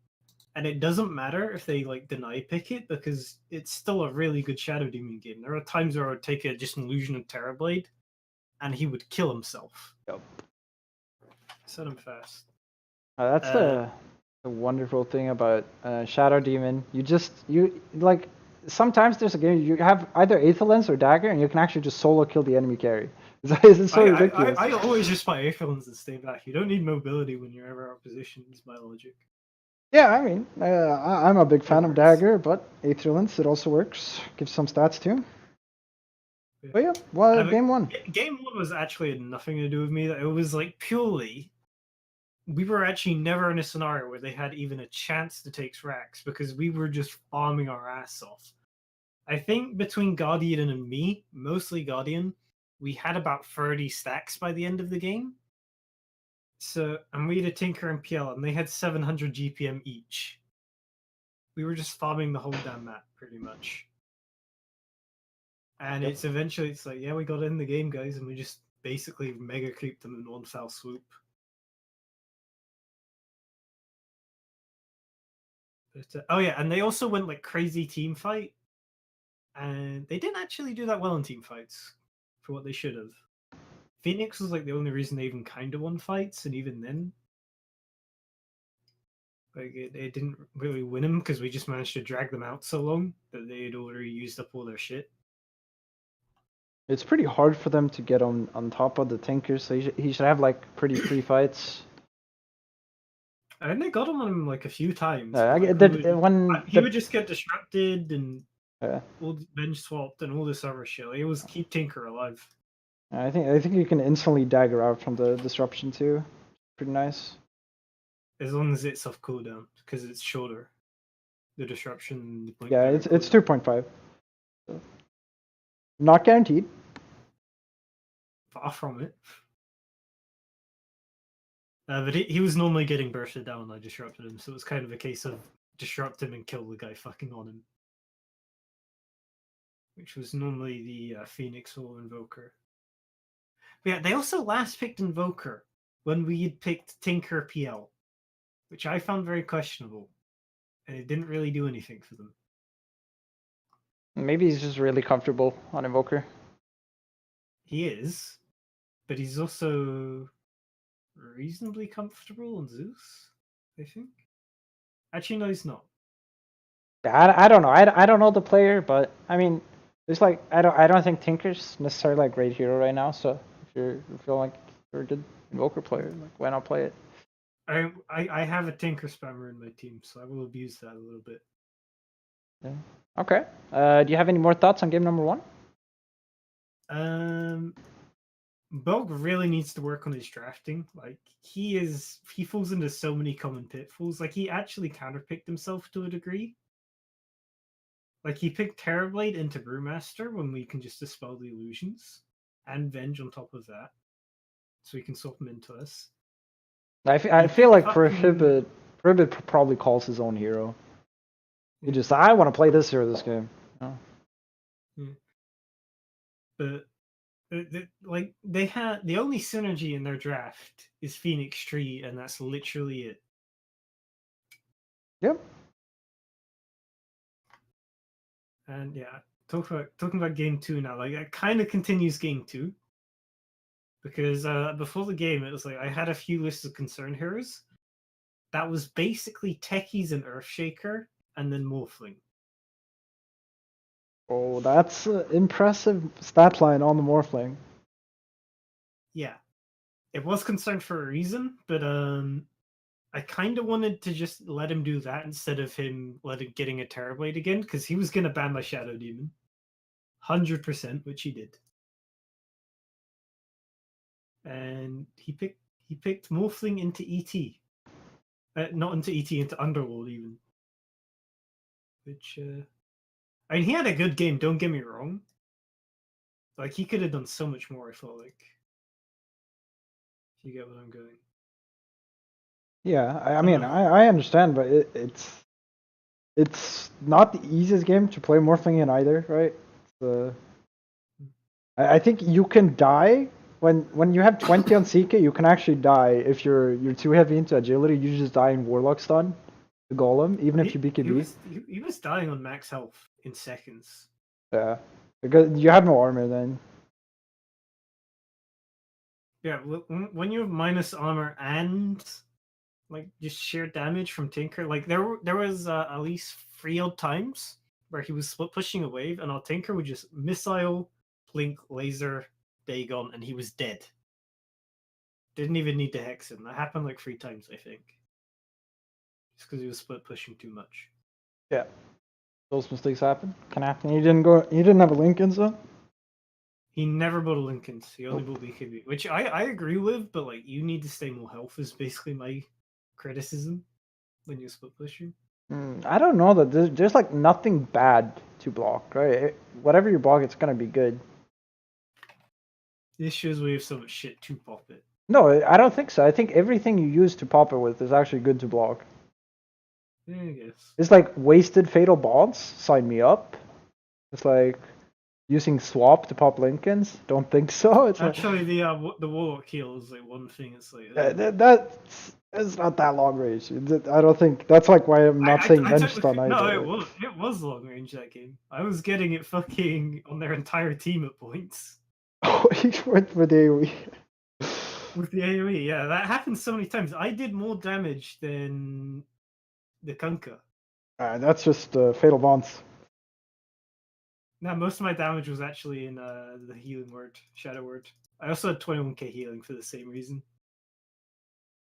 and it doesn't matter if they like deny pick it because it's still a really good Shadow Demon game. There are times where I would take just an illusion of Terrorblade, and he would kill himself. Yep. Set him fast. That's the wonderful thing about Shadow Demon. You like sometimes there's a game you have either Aether Lens or Dagger, and you can actually just solo kill the enemy carry. It's so ridiculous. I always just buy Aether Lens and stay back. You don't need mobility when you're ever out of position. Is my logic. Yeah, I mean, I'm a big fan of Dagger, but Aether Lens, it also works. Gives some stats too. But yeah, well, game one. Game one was actually had nothing to do with me. It was like purely, we were actually never in a scenario where they had even a chance to take Thrax because we were just farming our ass off. I think between Guardian and me, mostly Guardian, we had about 30 stacks by the end of the game. So, and we had a Tinker and PL, and they had 700 GPM each. We were just farming the whole damn map, pretty much. And it's eventually, it's like, yeah, we got in the game, guys, and we just basically mega creeped them in one fell swoop. But, oh yeah, and they also went like crazy team fight, and they didn't actually do that well in team fights for what they should have. Phoenix was like the only reason they even kind of won fights, and even then, like it didn't really win them because we just managed to drag them out so long that they had already used up all their shit. It's pretty hard for them to get on top of the Tinker, so he should have like pretty free fights. And they got on him like a few times. He would just get disrupted and all bench swapped and all this other shit. Like, it was keep Tinker alive. I think you can instantly dagger out from the disruption too. Pretty nice. As long as it's off cooldown, because it's shorter. The disruption. Yeah, it's 2.5. So. Not guaranteed. Far from it. But he was normally getting bursted down when I disrupted him, so it was kind of a case of disrupt him and kill the guy fucking on him. Which was normally the Phoenix or Invoker. But yeah, they also last picked Invoker when we had picked Tinker PL, which I found very questionable. And it didn't really do anything for them. Maybe he's just really comfortable on Invoker. He is, but he's also reasonably comfortable on Zeus, I think. Actually, no, he's not. Yeah, I don't know. I don't know the player, but I mean, it's like I don't think Tinker's necessarily a great hero right now. So if you feel like you're a good Invoker player, like why not play it? I have a Tinker spammer in my team, so I will abuse that a little bit. Yeah. Okay. Do you have any more thoughts on game number one? Bog really needs to work on his drafting. Like he falls into so many common pitfalls. Like he actually counterpicked himself to a degree. Like he picked Terrorblade into Brewmaster when we can just dispel the illusions, and Venge on top of that, so we can swap them into us. I feel like Prohibit probably calls his own hero. He just I want to play this hero this game. Oh. Yeah. But like they had the only synergy in their draft is Phoenix Tree, and that's literally it. Yep. And yeah, talking about game 2 now. Like that kind of continues game 2. Because before the game, it was like I had a few lists of concern heroes. That was basically Techies and Earthshaker, and then Morphling. Oh, that's impressive stat line on the Morphling. Yeah, it was concerned for a reason, but I kind of wanted to just let him do that instead of him getting a Terrorblade again, because he was gonna ban my Shadow Demon, 100%, which he did, and he picked Morphling into ET, not into ET, into Underworld even, which I mean he had a good game. Don't get me wrong. Like he could have done so much more. I felt like. If you get what I'm going. Yeah, I mean, I understand, but it's not the easiest game to play Morphling in either, right? I think you can die when you have 20 on CK. You can actually die if you're too heavy into agility. You just die in Warlock stun, the Golem, even if you BKB. He was dying on max health in seconds. Yeah, because you have no armor then. Yeah, when you have minus armor and like just sheer damage from Tinker, like there was at least 3 odd times where he was split pushing a wave, and our Tinker would just missile, blink, laser, Dagon, and he was dead. Didn't even need to hex him. That happened like 3 times, I think. Just because he was split pushing too much. Yeah, those mistakes happen. Can happen. You didn't have a Lincoln, so. He never bought a Lincoln's. He only bought BKB, which I agree with, but like you need to stay more health is basically my criticism when you're split pushing. I don't know that there's like nothing bad to block, right? Whatever you block, it's gonna be good. The issue is we have so much shit to pop it. No, I don't think so. I think everything you use to pop it with is actually good to block. Yeah, I guess. It's like wasted fatal bonds. Sign me up. It's like using swap to pop Lincolns. Don't think so. It's Actually, the Warlock heal is like one thing. It's like that's not that long range. I don't think that's like why I'm not saying bench stun either. No, it was long range that game. I was getting it fucking on their entire team at points. Oh, he went for the AoE. With the AoE, yeah, that happened so many times. I did more damage than the Kunkka. That's just fatal bonds. No, most of my damage was actually in the healing word, Shadow Word. I also had 21k healing for the same reason.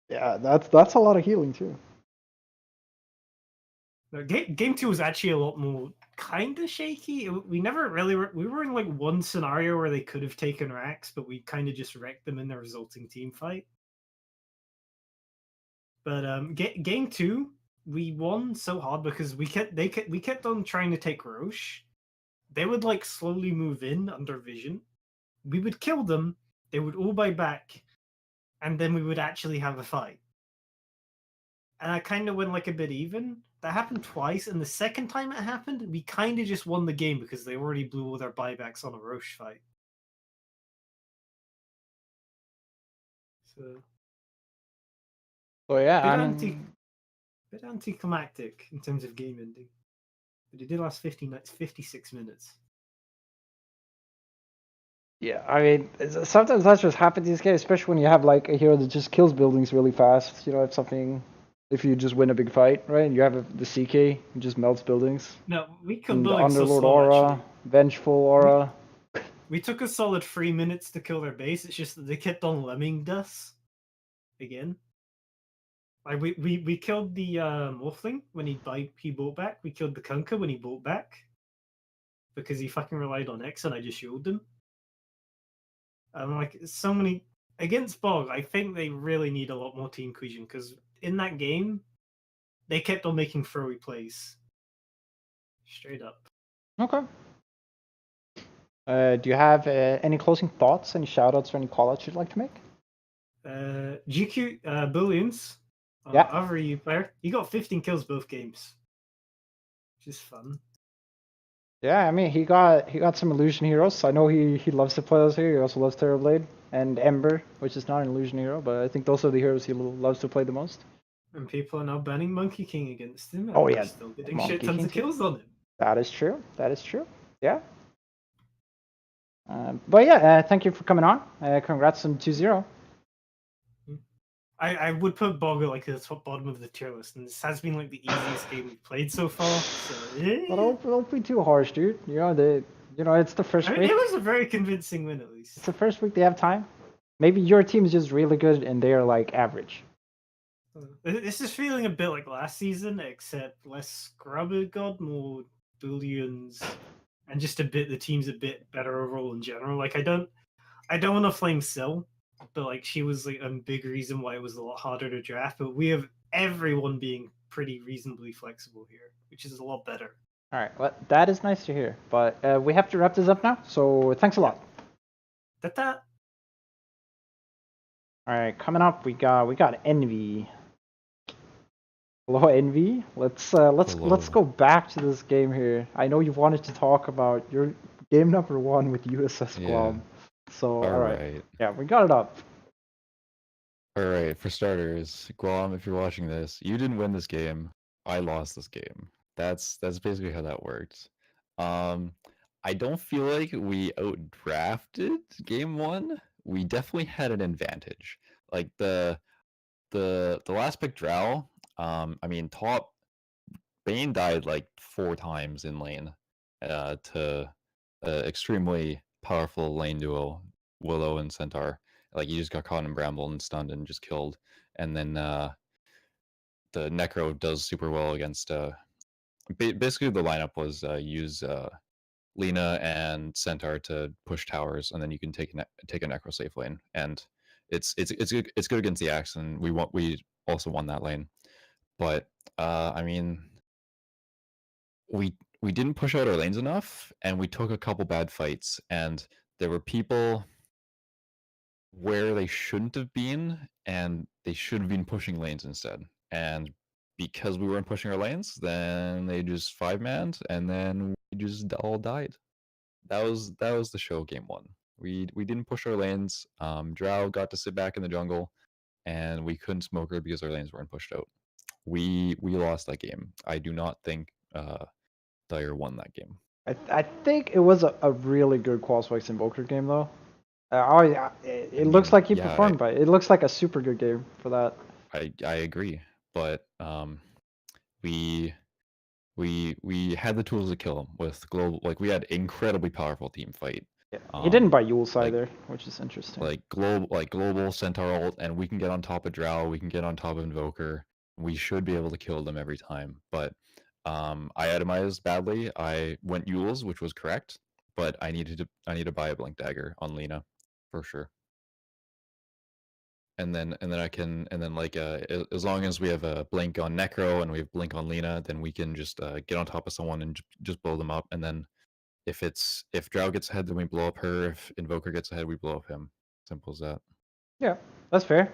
Yeah, that's a lot of healing too. No, game 2 was actually a lot more kind of shaky. We never really we were in like one scenario where they could have taken Rax, but we kind of just wrecked them in the resulting team fight. But game 2, we won so hard because we kept on trying to take Roche. They would like slowly move in under vision. We would kill them. They would all buy back, and then we would actually have a fight. And I kind of went like a bit even. That happened twice, and the second time it happened, we kind of just won the game because they already blew all their buybacks on a Roche fight. So yeah, bit anticlimactic in terms of game ending. But it did last 56 minutes. Yeah, I mean, sometimes that just happens these games, especially when you have like a hero that just kills buildings really fast. You know, if you just win a big fight, right? And you have the CK, it just melts buildings. No, we killed and buildings so Underlord slow, aura, actually. Vengeful aura. We took a solid 3 minutes to kill their base. It's just that they kept on lemming us again. Like we killed the Morphling when he bought back. We killed the Kunkka when he bought back because he fucking relied on X, and I just shielded him. Like so many against Bog, I think they really need a lot more team cohesion because in that game, they kept on making throwy plays. Straight up. Okay. Do you have any closing thoughts, any shoutouts, or any callouts you'd like to make? GQ Bullions, Yeah. other EU player, he got 15 kills both games. Just fun. Yeah, I mean he got some illusion heroes. I know he loves to play those here. He also loves Terrorblade and Ember, which is not an illusion hero, but I think those are the heroes he loves to play the most. And people are now banning Monkey King against him, and Oh they're yeah, still getting Monkey shit tons King of too. kills on him. That is true. That is true. Yeah. But yeah, thank you for coming on. Congrats on 2-0. I would put Bogger like at the top bottom of the tier list, and this has been like the easiest game we've played so far. So Well, don't be too harsh, dude. You know, it's the first I mean, week. it was a very convincing win at least. It's the first week they have time. Maybe your team is just really good and they're like average. This is feeling a bit like last season, except less Scrubber God, more Booleans, and just the team's a bit better overall in general. Like I don't want to flame Syl, but like she was like a big reason why it was a lot harder to draft. But we have everyone being pretty reasonably flexible here, which is a lot better. All right, well, that is nice to hear. But we have to wrap this up now. So thanks a lot. That. All right, coming up we got Envy. Hello, Envy. Let's go back to this game here. I know you wanted to talk about your game number 1 with USS Guam. So all right, yeah, we got it up. All right, for starters, Guam, if you're watching this, you didn't win this game. I lost this game. That's basically how that works. I don't feel like we outdrafted game 1. We definitely had an advantage. Like the last pick Drow, I mean top Bane died like 4 times in lane to extremely powerful lane duo, Willow and Centaur. Like he just got caught in bramble and stunned and just killed. And then the Necro does super well against basically the lineup was use Lina and Centaur to push towers, and then you can take a Necro safe lane. And it's good against the Axe, and we also won that lane. But I mean, we didn't push out our lanes enough, and we took a couple bad fights, and there were people where they shouldn't have been, and they should have been pushing lanes instead. And because we weren't pushing our lanes, then they just 5-manned, and then we just all died. That was the show game 1. We didn't push our lanes. Drow got to sit back in the jungle, and we couldn't smoke her because our lanes weren't pushed out. We lost that game. I do not think Dire won that game. I think it was a really good Qualswix Invoker game though. It looks like he performed, but it looks like a super good game for that. I agree, but we had the tools to kill him with global. Like we had incredibly powerful team fight. Yeah, he didn't buy Yules either, which is interesting. Like global Centaur ult, and we can get on top of Drow. We can get on top of Invoker. We should be able to kill them every time. But I itemized badly. I went Yules, which was correct, but I need to buy a Blink Dagger on Lina for sure. And then like as long as we have a blink on Necro and we have blink on Lina, then we can just get on top of someone and just blow them up. And then if Drow gets ahead, then we blow up her. If Invoker gets ahead, we blow up him. Simple as that. Yeah, that's fair.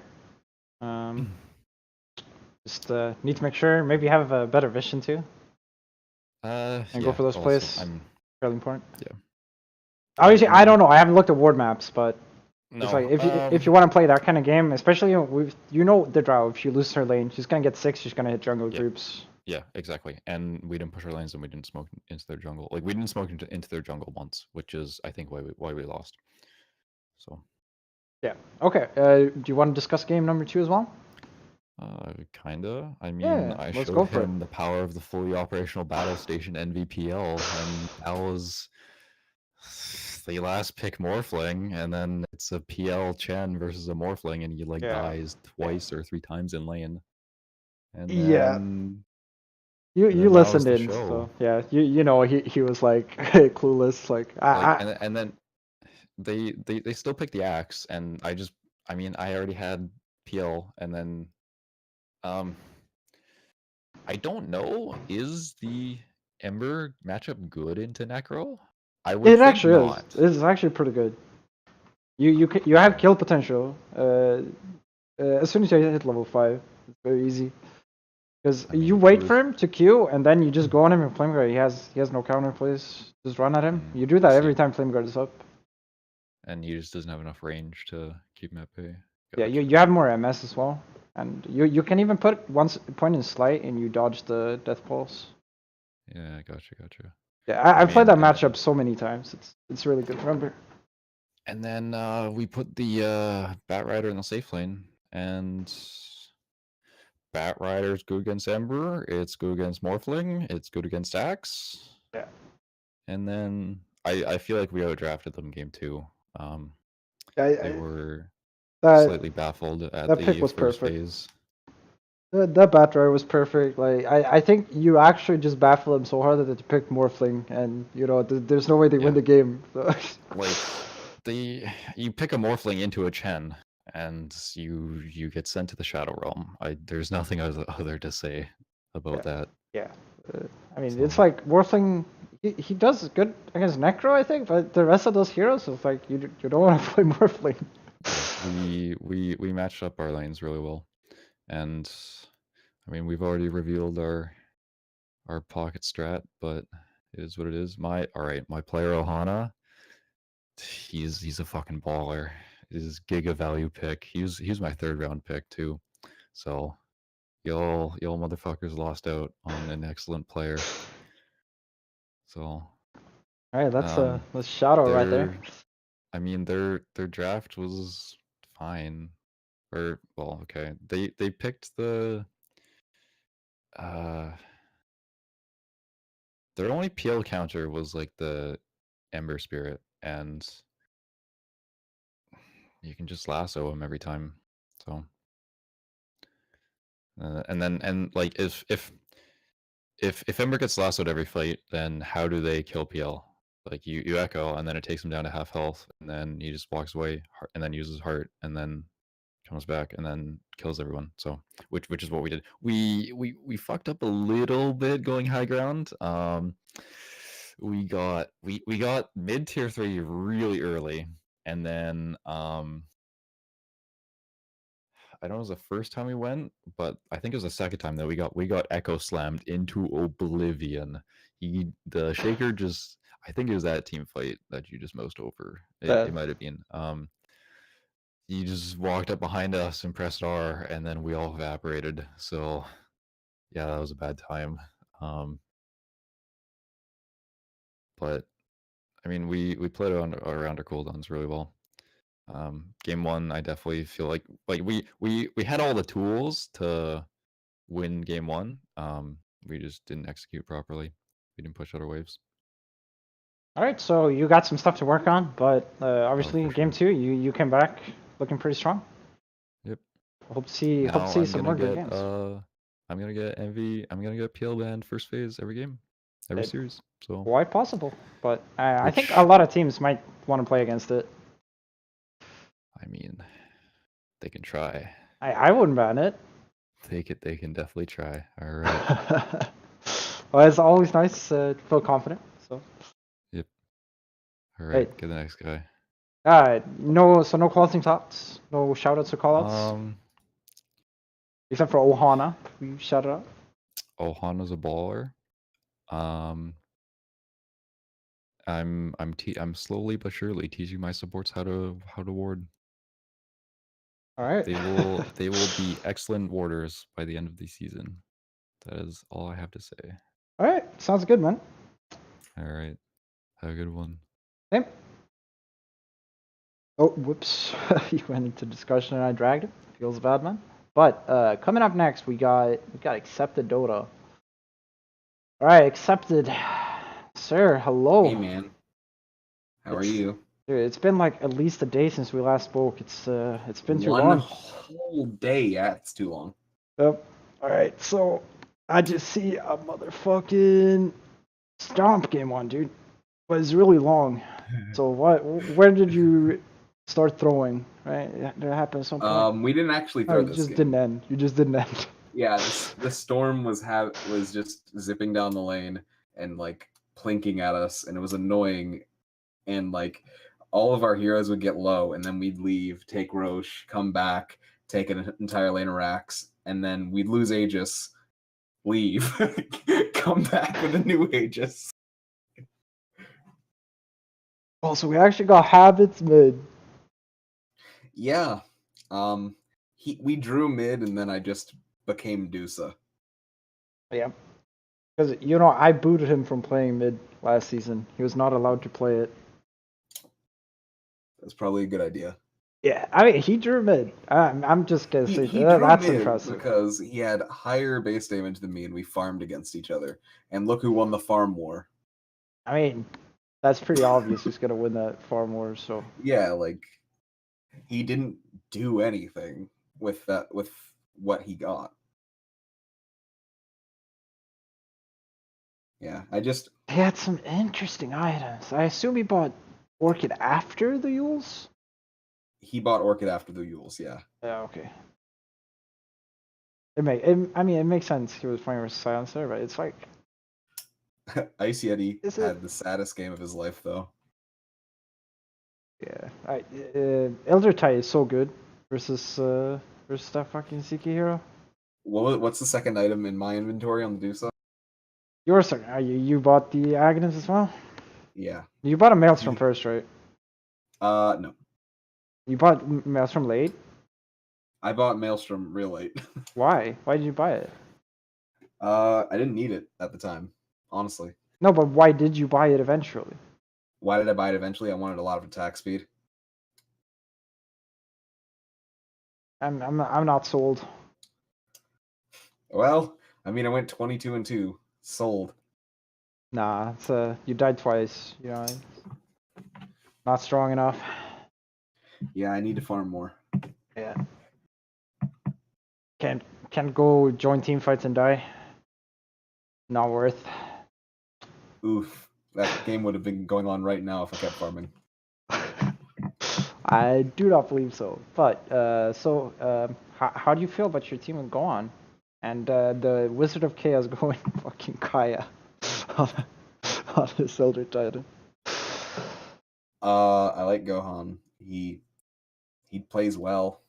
Just need to make sure maybe you have a better vision too. And go for those plays. Fairly important. Yeah. Obviously, I don't know. I haven't looked at ward maps, but no, it's like if you want to play that kind of game, especially the Drow, if she loses her lane, she's gonna get 6. She's gonna hit jungle groups. Yeah, exactly. And we didn't push our lanes, and we didn't smoke into their jungle. Like we didn't smoke into their jungle once, which is I think why we lost. So. Yeah. Okay. Do you want to discuss game number 2 as well? Kinda. I mean, Yeah, I let's showed go for him the power of the fully operational battle station NVPL, and that was the last pick Morphling, and then it's a PL Chen versus a Morphling, and he dies twice or 3 times in lane. And then, You listened in, so yeah, you know he was like clueless, like and then they still picked the Axe, and I already had PL, and then I don't know, is the Ember matchup good into Necro? I would It think actually not. is. This is actually pretty good. You have kill potential. As soon as you hit level 5, it's very easy. Because you wait for him to Q, and then you just go on him and Flame Guard. He has no counter plays. Just run at him. You do that every time Flame Guard is up. And he just doesn't have enough range to keep him at bay. Yeah, you have more MS as well. And you can even put one point in slight and you dodge the death pulse. Yeah, gotcha. Yeah, I I played mean, that matchup so many times. It's really good. Remember? and then we put the Bat Rider in the safe lane, and Bat Rider's good against Ember. It's good against Morphling. It's good against Axe. Yeah. And then I feel like we outdrafted them game 2. They were slightly baffled at that pick the was first perfect. phase. That bat drive was perfect. Like I think you actually just baffle them so hard that they picked Morphling, and there's no way they win the game. So. Like you pick a Morphling into a Chen, and you get sent to the Shadow Realm. There's nothing other to say about that. Yeah, I mean it's like Morphling. He does good against Necro, I think, but the rest of those heroes is like you don't want to play Morphling. We matched up our lanes really well, and I mean we've already revealed our pocket strat, but it is what it is. My player Ohana, he's a fucking baller. His giga value pick. He was my 3rd round pick too. So y'all motherfuckers lost out on an excellent player. So All right, that's Shadow right there. I mean their draft was fine. Or well, okay. They picked the their only PL counter was like the Ember Spirit, and you can just lasso him every time. So and like if Ember gets lassoed every fight, then how do they kill PL? Like you echo, and then it takes him down to half health, and then he just walks away, and then uses heart, and then comes back, and then kills everyone. So which is what we did. We fucked up a little bit going high ground. We got mid tier 3 really early, and then I don't know if it was the first time we went, but I think it was the second time that we got echo slammed into oblivion. The Shaker just, I think it was that team fight that you just most over. It might have been. He just walked up behind us and pressed R, and then we all evaporated. So yeah, that was a bad time. But I mean, we played around our cooldowns really well. Game 1, I definitely feel like we had all the tools to win game 1. We just didn't execute properly. We didn't push out our waves. All right, so you got some stuff to work on, but obviously in game 2 you came back looking pretty strong. Yep. Hope to see some more good games. I'm gonna get MV. I'm gonna get PL banned first phase every game, every series. So quite possible, but I think a lot of teams might want to play against it. I mean, they can try. I wouldn't ban it. They can definitely try. All right. Well, it's always nice to feel confident. So. Yep. All right. Get the next guy. No closing thoughts. No shoutouts or callouts. Except for Ohana, we shout out. Ohana's a baller. I'm slowly but surely teaching my supports how to ward. All right. They will be excellent warders by the end of the season. That is all I have to say. All right, sounds good, man. All right, have a good one. Same. Oh, whoops! You went into discussion and I dragged it. Feels bad, man. But coming up next, we got accepted Dota. All right, accepted, sir. Hello. Hey, man. How are you? Dude, it's been like at least a day since we last spoke. It's been too long. One whole day. Yeah, it's too long. Yep. All right, so I just see a motherfucking stomp game on, dude. But it's really long. So where did you start throwing? Right? Did it happen at some point? We didn't actually throw this this just game. didn't end. You just didn't end. Yeah, the storm was just zipping down the lane and like plinking at us, and it was annoying. And like all of our heroes would get low, and then we'd leave, take Roche, come back, take an entire lane of racks, and then we'd lose Aegis, leave, come back with a new Aegis. Oh, so we actually got habits mid. Yeah. we drew mid, and then I just became Dusa. Yeah. Because, you know, I booted him from playing mid last season. He was not allowed to play it. That's probably a good idea. Yeah, I mean, he drew mid. I'm just going to say He drew that's mid impressive. because he had higher base damage than me, and we farmed against each other. And look who won the farm war. I mean, that's pretty obvious who's going to win that farm war, so. Yeah, like, he didn't do anything with what he got. Yeah, He had some interesting items. I assume he bought Orchid after the Yules? He bought Orchid after the Yules, yeah. Yeah, okay. I mean, it makes sense. He was playing with Silencer, but it's like... Ice Yeti had the saddest game of his life, though. Yeah. Elder Tide is so good versus that fucking Seeky hero. What's the second item in my inventory on the Dusa? Yours, you bought the Agnes as well? Yeah. You bought a Maelstrom first, right? No. You bought Maelstrom late? I bought Maelstrom real late. Why? Why did you buy it? I didn't need it at the time, honestly. No, but why did you buy it eventually? Why did I buy it eventually? I wanted a lot of attack speed. I'm not sold. Well, I mean, I went 22-2. Sold. Nah, it's you died twice. You know, not strong enough. Yeah, I need to farm more. Yeah. Can't go join team fights and die. Not worth. Oof. That game would have been going on right now if I kept farming. I do not believe so. But how do you feel about your team with Gohan and the Wizard of Chaos going fucking Kaya on his Elder Titan? I like Gohan. He plays well.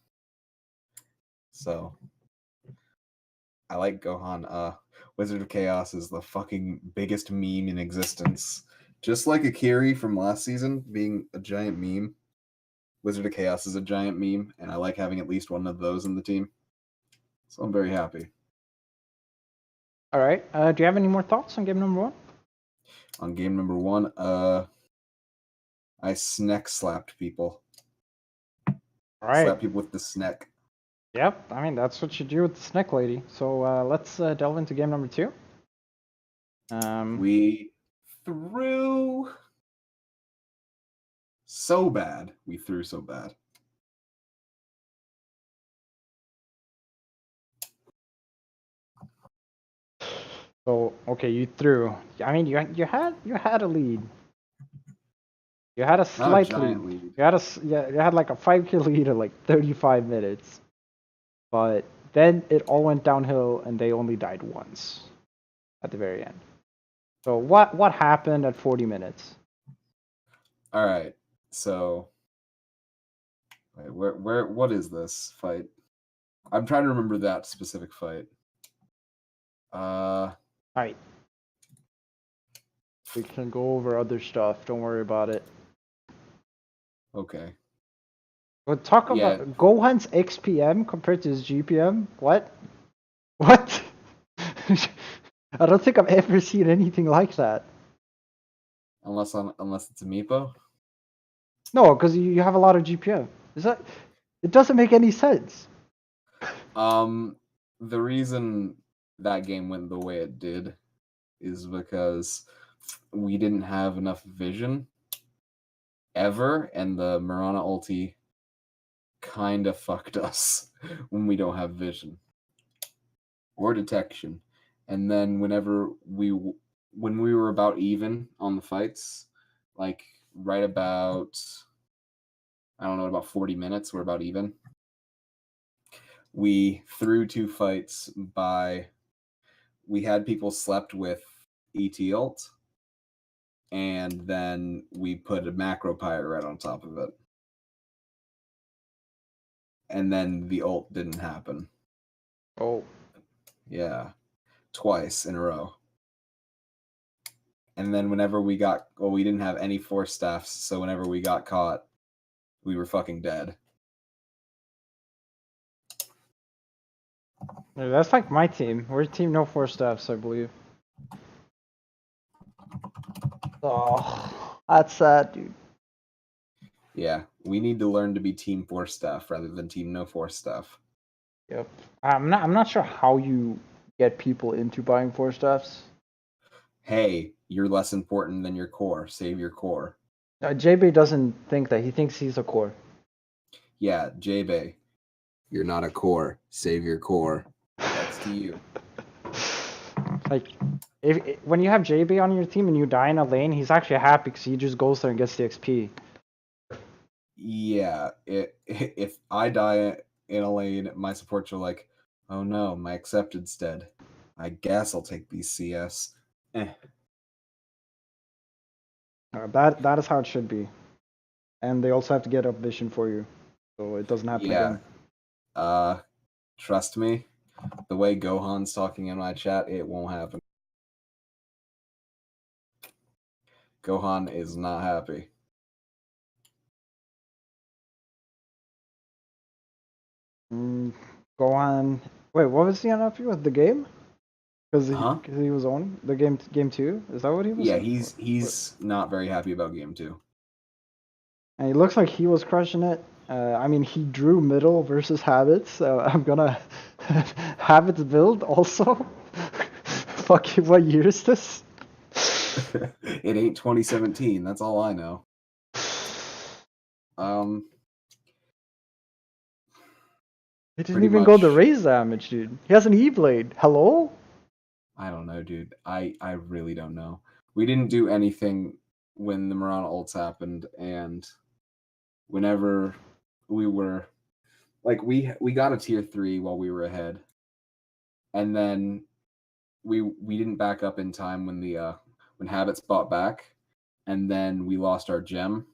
So I like Gohan. Wizard of Chaos is the fucking biggest meme in existence. Just like Akiri from last season being a giant meme, Wizard of Chaos is a giant meme, and I like having at least one of those in the team. So I'm very happy. All right. Do you have any more thoughts on game number 1? On game number 1, I snack slapped people. All right. Slap people with the snack. Yep. I mean, that's what you do with the snack lady. So let's delve into game number 2. We threw so bad. We threw so bad. So okay, you threw. I mean, you had a lead. You had a slight lead. You had like a 5-kill lead at like 35 minutes. But then it all went downhill, and they only died once at the very end. So what happened at 40 minutes? All right. So where what is this fight? I'm trying to remember that specific fight. All right. We can go over other stuff. Don't worry about it. Okay. But talk about Gohan's XPM compared to his GPM. What? What? I don't think I've ever seen anything like that. Unless it's a Meepo. No, because you have a lot of GPM. It doesn't make any sense. The reason that game went the way it did is because we didn't have enough vision ever, and the Mirana ulti kind of fucked us when we don't have vision or detection. And then when we were about even on the fights, like right about, I don't know, about 40 minutes, we're about even. We threw 2 fights we had people slept with ET ult, and then we put a macro pyre right on top of it. And then the ult didn't happen. Oh. Yeah. Twice in a row. And then whenever we didn't have any force staffs, so whenever we got caught, we were fucking dead. That's like my team. We're team no 4 steps, I believe. Oh, that's sad, dude. Yeah, we need to learn to be team 4 stuff rather than team no 4 stuff. Yep. I'm not sure how you get people into buying 4 steps. Hey, you're less important than your core. Save your core. JB doesn't think that. He thinks he's a core. Yeah, JB, you're not a core. Save your core. That's to you. Like, when you have JB on your team and you die in a lane, he's actually happy because he just goes there and gets the XP. Yeah, if I die in a lane, my supports are like, oh no, my accepted's dead. I guess I'll take these CS. That is how it should be. And they also have to get up vision for you, so it doesn't happen Yeah. again. Trust me, the way Gohan's talking in my chat, it won't happen. Gohan is not happy. Go on. Wait, what was he unhappy with the game? Because he was on the game 2. Is that what he was? Yeah, saying? he's not very happy about game 2. And he looks like he was crushing it. I mean, he drew middle versus Habits, so I'm gonna Habits build also. Fuck, what year is this? It ain't 2017. That's all I know. He didn't even go to raise damage, dude. He has an E-Blade. Hello? I don't know, dude. I really don't know. We didn't do anything when the Mirana ults happened, and whenever we were like we got a tier 3 while we were ahead, and then we didn't back up in time when Habits bought back, and then we lost our gem,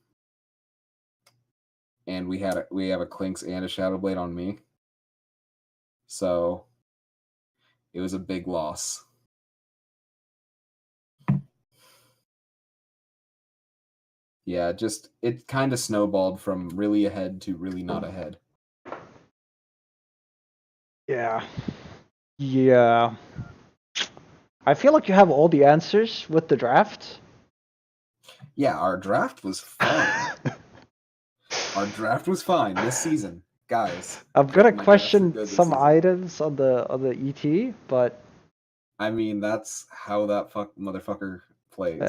and we have a Clinks and a Shadow Blade on me, so it was a big loss. Yeah, just it kind of snowballed from really ahead to really not ahead. Yeah. Yeah. I feel like you have all the answers with the draft. Yeah, our draft was fine. Our draft was fine this season, guys. I'm gonna My drafts are question good this some season. items on the ET, but I mean, that's how that motherfucker plays.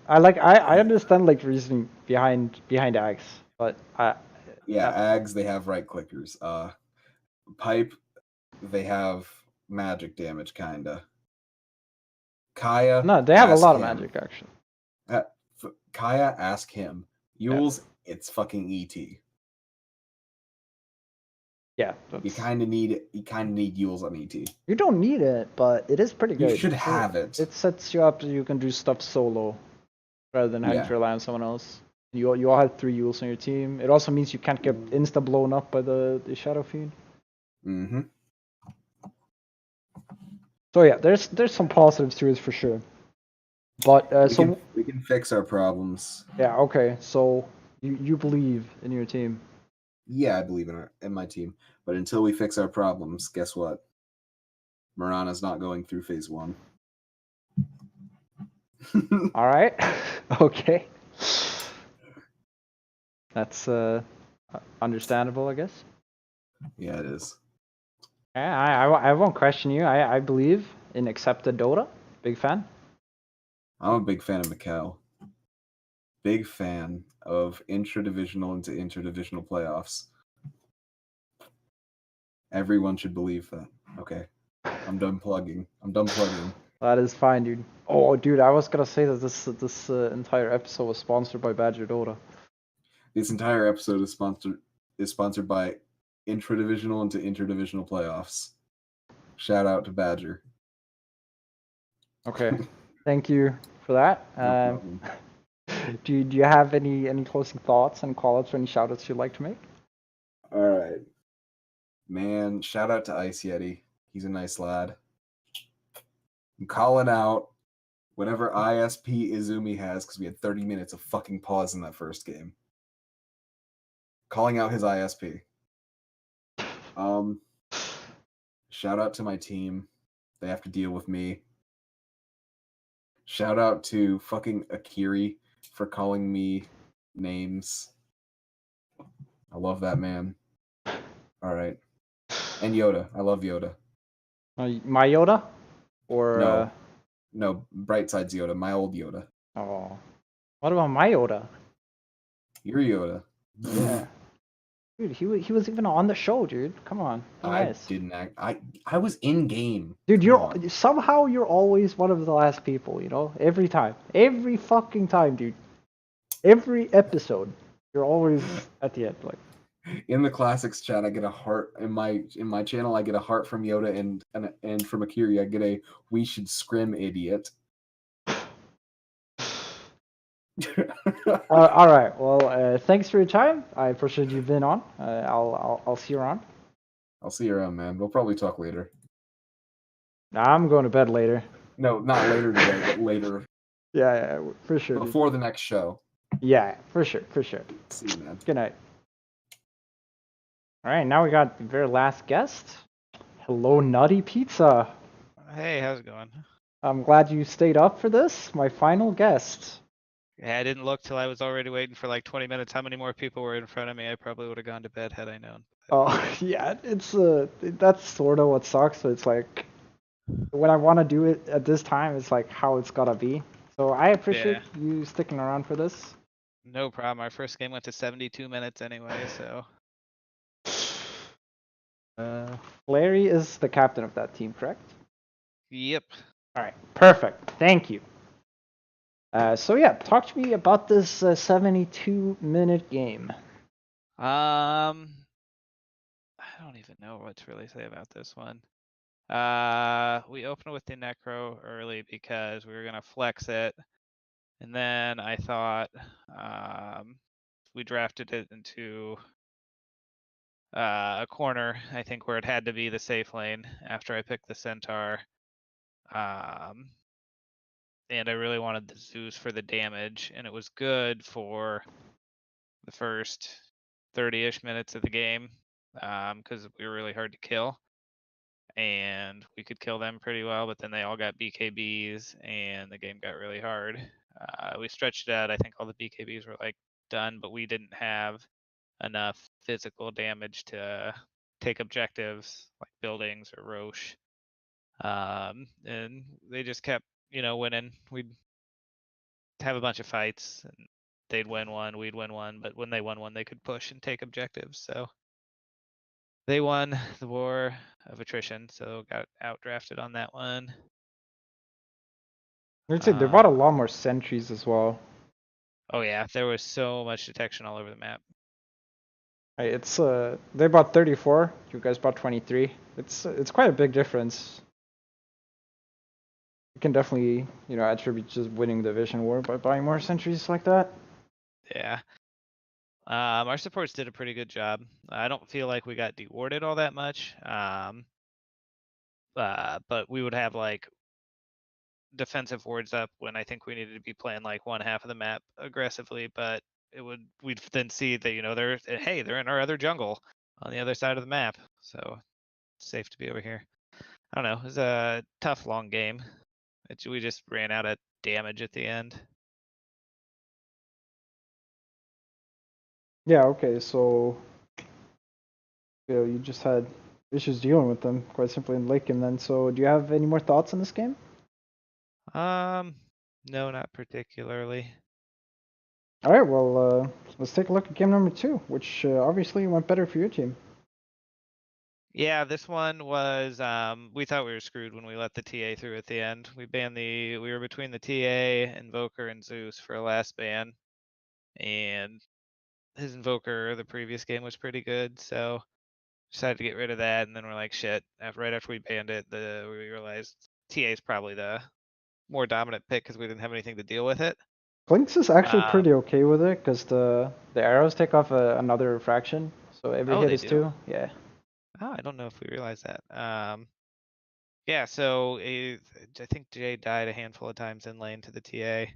I understand like reasoning behind Axe, but Yeah, Ags, they have right clickers. Pipe, they have magic damage, kinda. Kaya, no, they have a ask lot of him. magic actually. Kaya, ask him. Yules, it's fucking ET. Yeah, you kind of need Yules on ET. You don't need it, but it is pretty You good. should have it. It sets you up so you can do stuff solo, rather than having Yeah. to rely on someone else. You all have 3 Yules on your team. It also means you can't get insta blown up by the Shadow Fiend. Mm-hmm. So yeah, there's some positives to it for sure. But we can fix our problems. Yeah, okay. So you believe in your team. Yeah, I believe in my team. But until we fix our problems, guess what? Mirana's not going through phase 1. All right. Okay. That's understandable, I guess. Yeah, it is. Yeah, I won't question you. I believe in accepted Dota. Big fan. I'm a big fan of Mikkel. Big fan of intra-divisional into interdivisional playoffs. Everyone should believe that. Okay. I'm done plugging. That is fine, dude. Oh, dude, I was gonna say that this entire episode was sponsored by Badger Dota. This entire episode is sponsored by intra-divisional into interdivisional playoffs. Shout out to Badger. Okay. Thank you for that. No problem. Do you have any closing thoughts and call-outs or any shout-outs you'd like to make? All right. Man, shout out to Ice Yeti. He's a nice lad. I'm calling out whatever ISP Izumi has because we had 30 minutes of fucking pause in that first game. Calling out his ISP. Shout out to my team. They have to deal with me. Shout out to fucking Akiri for calling me names. I love that man. All right. And Yoda. I love Yoda. My Yoda? Or No. No, Brightside's Yoda. My old Yoda. Oh. What about my Yoda? Your Yoda. Yeah. Dude, he was even on the show, dude. Come on. Be I nice. didn't act. I was in game. Dude, Come somehow you're always one of the last people, you know? Every time. Every fucking time, dude. Every episode. You're always at the end, like. In the classics chat, I get a heart in my channel. I get a heart from Yoda, and from Akiri, I get a "we should scrim, idiot." All right. Well, thanks for your time. I appreciate you've been on. I'll see you around. I'll see you around, man. We'll probably talk later. Nah, I'm going to bed later. No, not later today, but later. Yeah, for sure. Dude. Before the next show. Yeah, for sure, for sure. See you, man. Good night. All right, now we got the very last guest. Hello, Nutty Pizza. Hey, how's it going? I'm glad you stayed up for this. My final guest. Yeah, I didn't look till I was already waiting for like 20 minutes. How many more people were in front of me? I probably would have gone to bed had I known. Oh yeah, it's that's sort of what sucks. But it's like when I want to do it at this time, it's like how it's gotta be. So I appreciate you sticking around for this. No problem. Our first game went to 72 minutes anyway, so. Larry is the captain of that team, correct? Yep. All right, perfect. Thank you. So yeah, talk to me about this 72-minute game. I don't even know what to really say about this one. We opened with the Necro early because we were gonna flex it, and then I thought we drafted it into a corner, I think, where it had to be the safe lane after I picked the Centaur. And I really wanted the Zeus for the damage, and it was good for the first 30-ish minutes of the game, because we were really hard to kill. And we could kill them pretty well, but then they all got BKBs, and the game got really hard. We stretched it out. I think all the BKBs were like done, but we didn't have enough physical damage to take objectives like buildings or Roche. And they just kept, winning. We'd have a bunch of fights, and they'd win one, we'd win one, but when they won one, they could push and take objectives. So they won the war of attrition, so got outdrafted on that one. I'd say they bought a lot more sentries as well. Oh yeah, there was so much detection all over the map. It's they bought 34. You guys bought 23. It's quite a big difference. You can definitely attribute just winning the Vision War by buying more sentries like that. Yeah. Our supports did a pretty good job. I don't feel like we got dewarded all that much. But we would have like defensive wards up when I think we needed to be playing like one half of the map aggressively, but we'd then see that they're in our other jungle on the other side of the map, so it's safe to be over here. I don't know, it was a tough long game. We just ran out of damage at the end. Yeah, okay, so you just had issues dealing with them quite simply in late game then. So do you have any more thoughts on this game? No, not particularly. All right, well, let's take a look at game number 2, which obviously went better for your team. Yeah, this one was we thought we were screwed when we let the TA through at the end. We were between the TA, Invoker, and Zeus for a last ban. And his Invoker the previous game was pretty good, so decided to get rid of that, and then we're like, shit, right after we banned it, we realized TA is probably the more dominant pick because we didn't have anything to deal with it. Blinks is actually pretty okay with it because the arrows take off another fraction, so every hit is 2. Yeah. Oh, I don't know if we realized that. Yeah, so I think Jay died a handful of times in lane to the TA.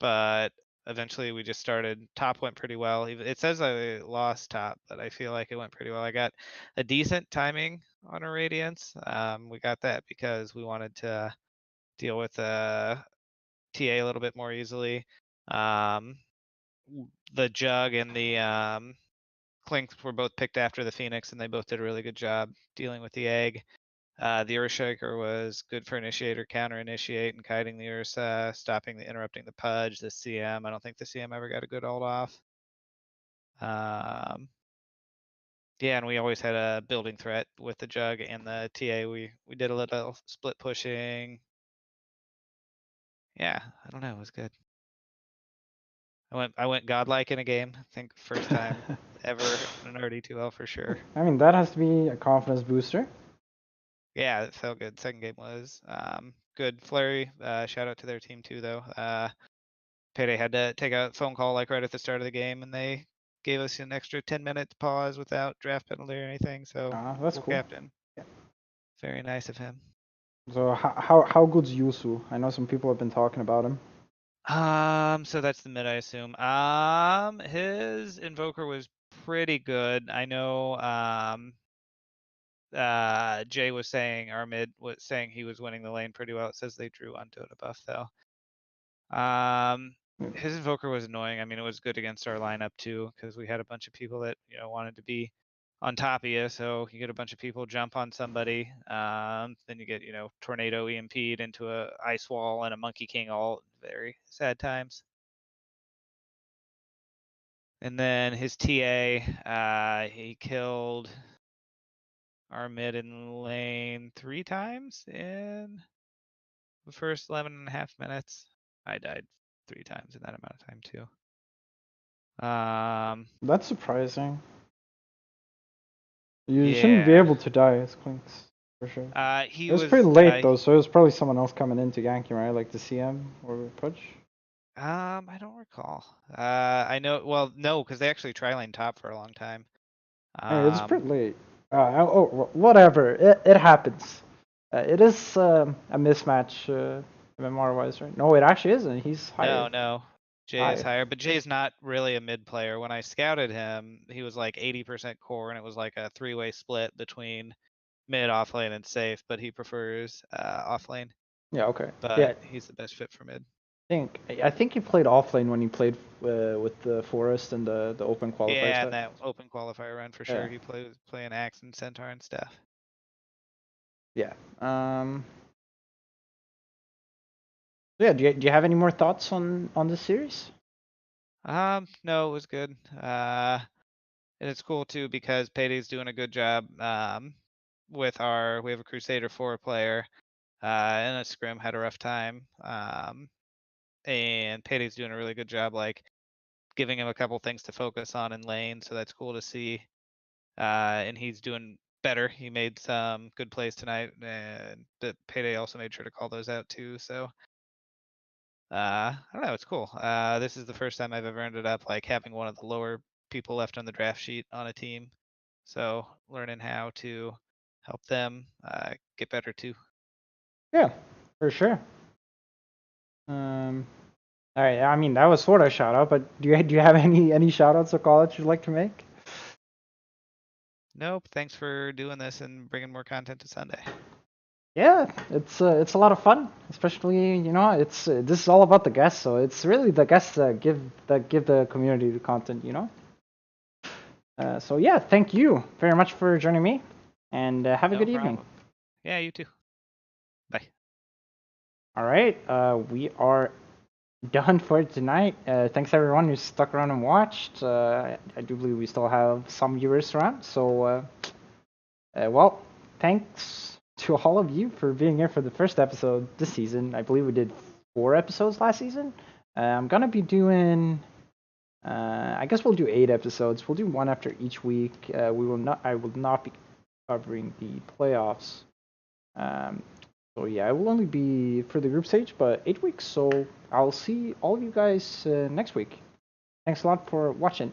But eventually we just started. Top went pretty well. It says I lost top, but I feel like it went pretty well. I got a decent timing on our Radiance. We got that because we wanted to deal with TA a little bit more easily. The Jug and the Clinks were both picked after the Phoenix, and they both did a really good job dealing with the egg. The Earthshaker was good for initiator, counter initiate, and kiting the Ursa, interrupting the Pudge, the CM. I don't think the CM ever got a good ult off. Yeah, and we always had a building threat with the Jug and the TA. We did a little split pushing. Yeah, I don't know, it was good. I went godlike in a game. I think first time ever in an RD2L for sure. I mean, that has to be a confidence booster. Yeah, it felt good. Second game was good. Flurry, shout out to their team too, though. Payday had to take a phone call like right at the start of the game, and they gave us an extra 10-minute pause without draft penalty or anything. So That's cool. captain. Yeah. Very nice of him. So how good's Yusu? I know some people have been talking about him. So that's the mid, I assume. His Invoker was pretty good. I know, Jay was saying, our mid was saying he was winning the lane pretty well. It says they drew onto it a buff though. His Invoker was annoying. I mean, it was good against our lineup too, because we had a bunch of people that, wanted to be on top of you. So you get a bunch of people jump on somebody. Then you get, tornado EMP'd into a ice wall and a Monkey King ult. Very sad times. And then his TA, he killed our mid in lane 3 times in the first 11.5 minutes. I died 3 times in that amount of time too. That's surprising. You shouldn't be able to die as Clinks, for sure. He it was pretty was, late though, so it was probably someone else coming in to gank him, right? Like the CM or Pudge? I don't recall. I know, well, no, because they actually tri-lane top for a long time. Hey, it's pretty late. Whatever. It happens. It is a mismatch, MMR-wise, right? No, it actually isn't. He's higher. No. Jay is higher, but Jay's not really a mid player. When I scouted him, he was like 80% core, and it was like a 3-way split between mid, off lane, and safe, but he prefers off lane. Yeah, okay. But Yeah. he's the best fit for mid. I think he played offlane when he played with the Forest and the open qualifier Yeah, stuff. and that open qualifier run for sure. He was playing Axe and Centaur and stuff. Yeah. Yeah. Do you have any more thoughts on this series? No, it was good. And it's cool too because Payday's doing a good job. We have a Crusader 4 player, and a scrim had a rough time. And Payday's doing a really good job, like giving him a couple things to focus on in lane. So that's cool to see. And he's doing better. He made some good plays tonight, and Payday also made sure to call those out too. So I don't know, it's cool. This is the first time I've ever ended up like having one of the lower people left on the draft sheet on a team. So learning how to help them get better too. Yeah, for sure. All right. I mean, that was sort of a shout out, but do you have any shout outs or call outs you'd like to make? Nope. Thanks for doing this and bringing more content to Sunday. Yeah, it's a lot of fun, especially it's this is all about the guests, so it's really the guests that give the community the content, So yeah, thank you very much for joining me, and have a good evening. Yeah, you too. Bye. All right, we are done for tonight. Thanks everyone who stuck around and watched. I do believe we still have some viewers around, so well, thanks to all of you for being here for the first episode this season. I believe we did 4 episodes last season. I'm gonna be doing I guess we'll do 8 episodes. We'll do one after each week. I will not be covering the playoffs. So yeah, it will only be for the group stage, but 8 weeks. So I'll see all of you guys next week. Thanks a lot for watching.